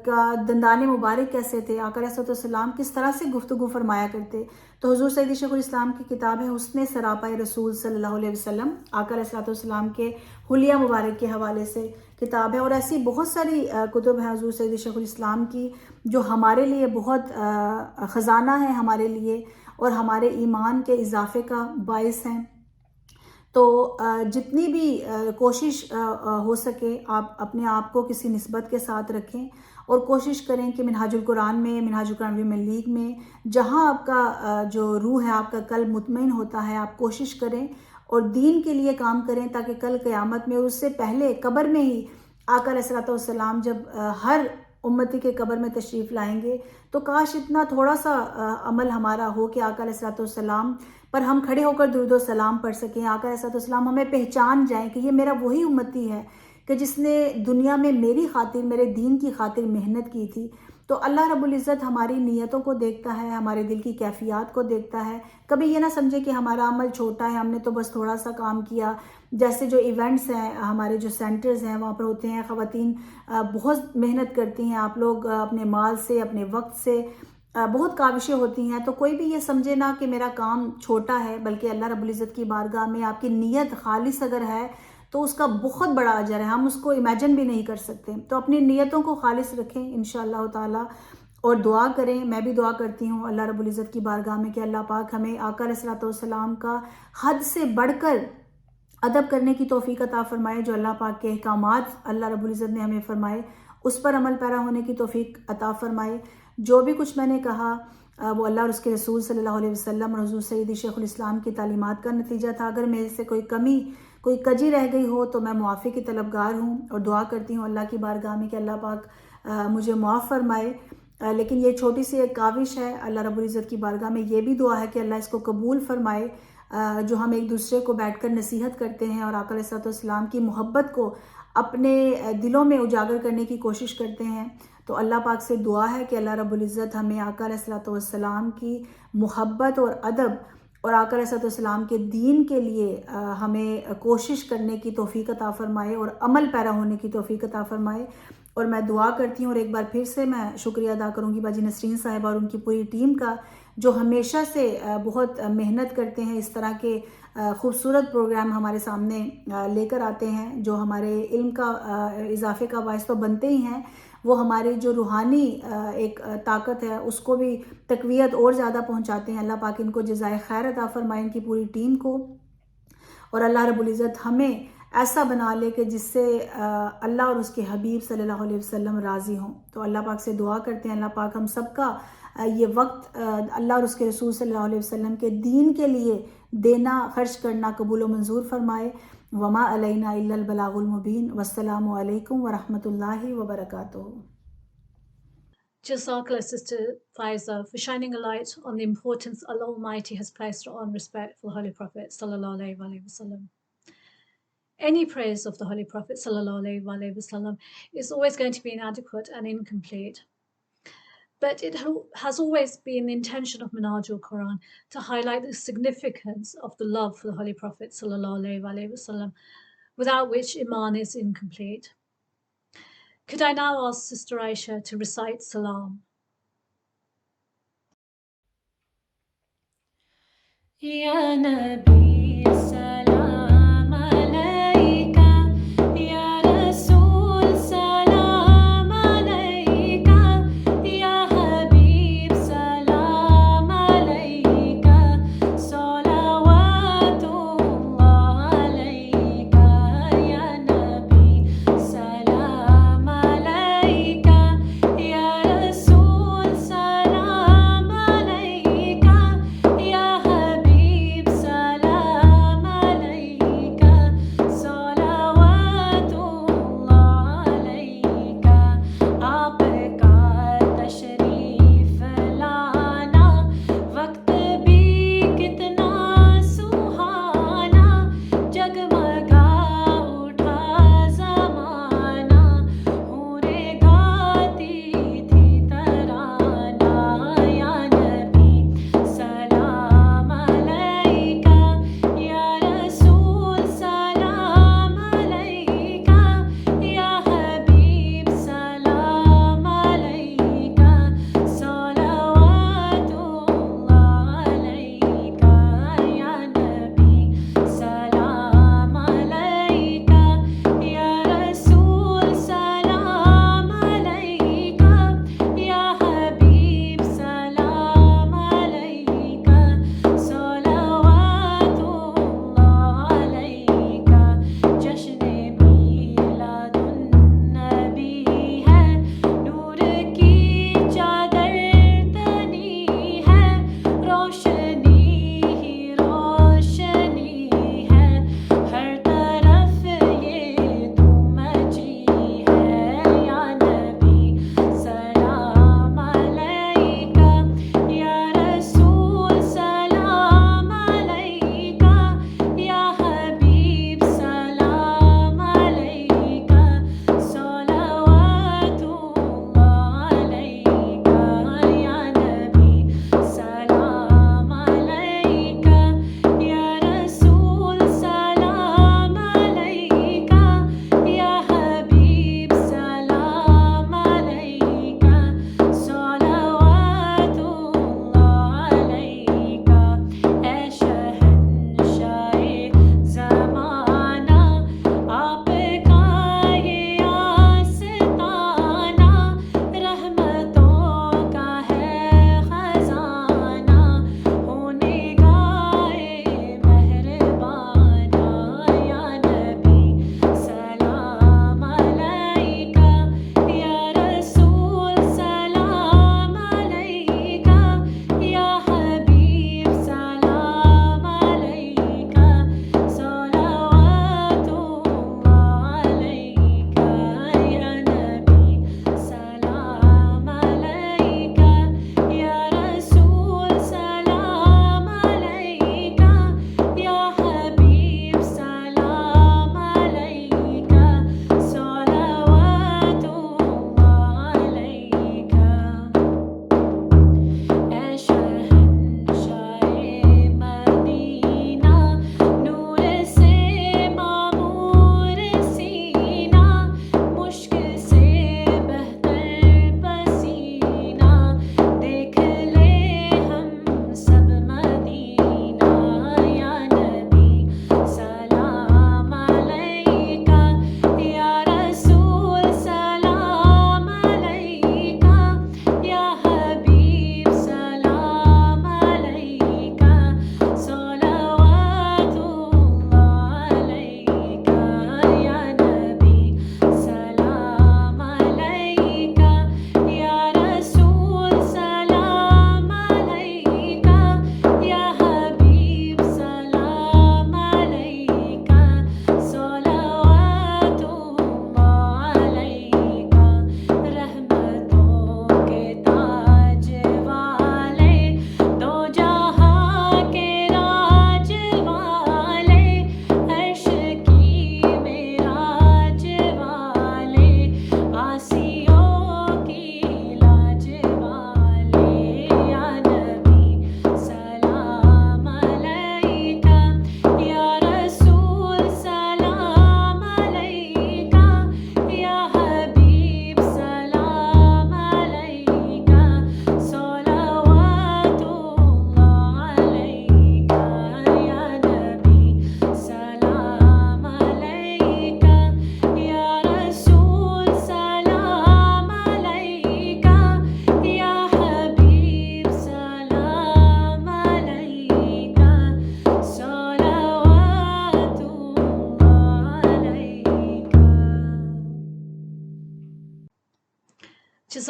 کا دندان مبارک کیسے تھے، آقا علیہ الصلوۃ والسلام کس طرح سے گفتگو فرمایا کرتے۔ تو حضور سید شیخ الاسلام کی کتاب ہے حسن سراپائے رسول صلی اللہ علیہ وسلم، آقا علیہ الصلوۃ والسلام کے حلیہ مبارک کے حوالے سے کتاب ہے۔ اور ایسی بہت ساری کتب ہیں حضور سید شیخ الاسلام کی جو ہمارے لیے بہت خزانہ ہے ہمارے لیے، اور ہمارے ایمان کے اضافے کا باعث ہیں۔ تو جتنی بھی کوشش ہو سکے آپ اپنے آپ کو کسی نسبت کے ساتھ رکھیں، اور کوشش کریں کہ منہاج القرآن میں، منہاج القرآن ویمن لیگ میں، جہاں آپ کا جو روح ہے، آپ کا قلب مطمئن ہوتا ہے، آپ کوشش کریں اور دین کے لیے کام کریں، تاکہ کل قیامت میں، اس سے پہلے قبر میں ہی آقا علیہ الصلوۃ والسلام جب ہر امتی کے قبر میں تشریف لائیں گے، تو کاش اتنا تھوڑا سا عمل ہمارا ہو کہ آقا علیہ الصلوۃ والسلام پر ہم کھڑے ہو کر درود و سلام پڑھ سکیں، آقا علیہ الصلوۃ والسلام ہمیں پہچان جائیں کہ یہ میرا وہی امتی ہے کہ جس نے دنیا میں میری خاطر، میرے دین کی خاطر محنت کی تھی۔ تو اللہ رب العزت ہماری نیتوں کو دیکھتا ہے، ہمارے دل کی کیفیات کو دیکھتا ہے۔ کبھی یہ نہ سمجھے کہ ہمارا عمل چھوٹا ہے، ہم نے تو بس تھوڑا سا کام کیا۔ جیسے جو ایونٹس ہیں، ہمارے جو سینٹرز ہیں وہاں پر ہوتے ہیں، خواتین بہت محنت کرتی ہیں، آپ لوگ اپنے مال سے، اپنے وقت سے بہت کاوشیں ہوتی ہیں۔ تو کوئی بھی یہ سمجھے نہ کہ میرا کام چھوٹا ہے، بلکہ اللہ رب العزت کی بارگاہ میں آپ کی نیت خالص اگر ہے تو اس کا بہت بڑا اجر ہے، ہم اس کو امیجن بھی نہیں کر سکتے۔ تو اپنی نیتوں کو خالص رکھیں انشاءاللہ تعالی، اور دعا کریں۔ میں بھی دعا کرتی ہوں اللہ رب العزت کی بارگاہ میں کہ اللہ پاک ہمیں آقا علیہ الصلوۃ والسلام کا حد سے بڑھ کر ادب کرنے کی توفیق عطا فرمائے، جو اللہ پاک کے احکامات اللہ رب العزت نے ہمیں فرمائے اس پر عمل پیرا ہونے کی توفیق عطا فرمائے۔ جو بھی کچھ میں نے کہا وہ اللہ اور اس کے رسول صلی اللہ علیہ وسلم اور حضور سید شیخ الاسلام کی تعلیمات کا نتیجہ تھا۔ اگر میرے سے کوئی کمی، کوئی کجی رہ گئی ہو تو میں معافی کی طلبگار ہوں، اور دعا کرتی ہوں اللہ کی بارگاہ میں کہ اللہ پاک مجھے معاف فرمائے۔ لیکن یہ چھوٹی سی ایک کاوش ہے، اللہ رب العزت کی بارگاہ میں یہ بھی دعا ہے کہ اللہ اس کو قبول فرمائے، جو ہم ایک دوسرے کو بیٹھ کر نصیحت کرتے ہیں اور آقا علیہ الصلوۃ والسلام کی محبت کو اپنے دلوں میں اجاگر کرنے کی کوشش کرتے ہیں۔ تو اللہ پاک سے دعا ہے کہ اللہ رب العزت ہمیں آقا علیہ الصلوۃ والسلام کی محبت اور ادب اور آقا علیہ الصلوۃ والسلام کے دین کے لیے ہمیں کوشش کرنے کی توفیق عطا فرمائے اور عمل پیرا ہونے کی توفیق عطا فرمائے۔ اور میں دعا کرتی ہوں، اور ایک بار پھر سے میں شکریہ ادا کروں گی باجی نسرین صاحبہ اور ان کی پوری ٹیم کا، جو ہمیشہ سے بہت محنت کرتے ہیں اس طرح کے خوبصورت پروگرام ہمارے سامنے لے کر آتے ہیں، جو ہمارے علم کا اضافے کا باعث تو بنتے ہی ہیں، وہ ہماری جو روحانی ایک طاقت ہے اس کو بھی تقویت اور زیادہ پہنچاتے ہیں۔ اللہ پاک ان کو جزائے خیر عطا فرمائے، ان کی پوری ٹیم کو، اور اللہ رب العزت ہمیں ایسا بنا لے کہ جس سے اللہ اور اس کے حبیب صلی اللہ علیہ وسلم راضی ہوں۔ تو اللہ پاک سے دعا کرتے ہیں اللہ پاک ہم سب کا یہ وقت اللہ اور اس کے رسول صلی اللہ علیہ وسلم کے دین کے لیے دینا، خرچ کرنا قبول و منظور فرمائے۔ وما علینا الا البلاغ المبین۔ والسلام علیکم ورحمۃ اللہ وبرکاتہ۔ Jazakallah, Sister Faiza, for shining a light on the importance Allah Almighty has placed on respect for the Holy Prophet sallallahu alaihi wasallam. Any praise of the Holy Prophet sallallahu alaihi wasallam is always going to be inadequate and incomplete. But it has always been the intention of Minhajul Quran to highlight the significance of the love for the Holy Prophet sallallahu alaihi wasallam, without which Iman is incomplete. Could I now ask Sister Aisha to recite Salam? Ya Nabi salam alayka, Ya Rasul salam alayka, Ya Habib salam alayka, salawatullah alayka, Ya Nabi salam alayka, Ya Rasul salam alayka, Ya Habib salam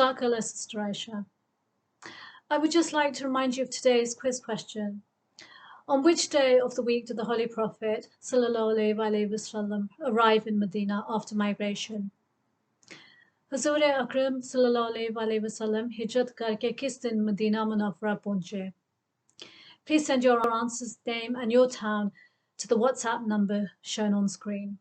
Jazakallah, Sister Aisha. I would just like to remind you of today's quiz question. On which day of the week did the Holy Prophet ﷺ arrive in Medina after migration? حضور اکرم صلی اللہ علیہ وسلم ہجرت کر کے کس دن مدینہ منورہ پہنچے؟ Please send your answers, name and your town to the WhatsApp number shown on screen.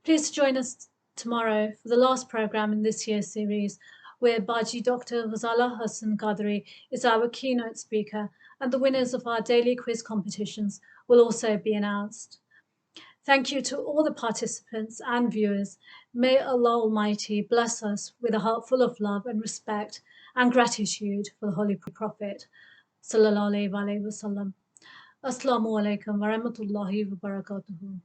Please join us tomorrow for the last program in this year's series, where Baji Dr. Ghazala Hassan Qadri is our keynote speaker, and the winners of our daily quiz competitions will also be announced. Thank you to all the participants and viewers. May Allah Almighty bless us with a heart full of love and respect and gratitude for the Holy Prophet. Sallallahu Alaihi Wasallam. Assalamu alaikum wa rahmatullahi wa barakatuhu.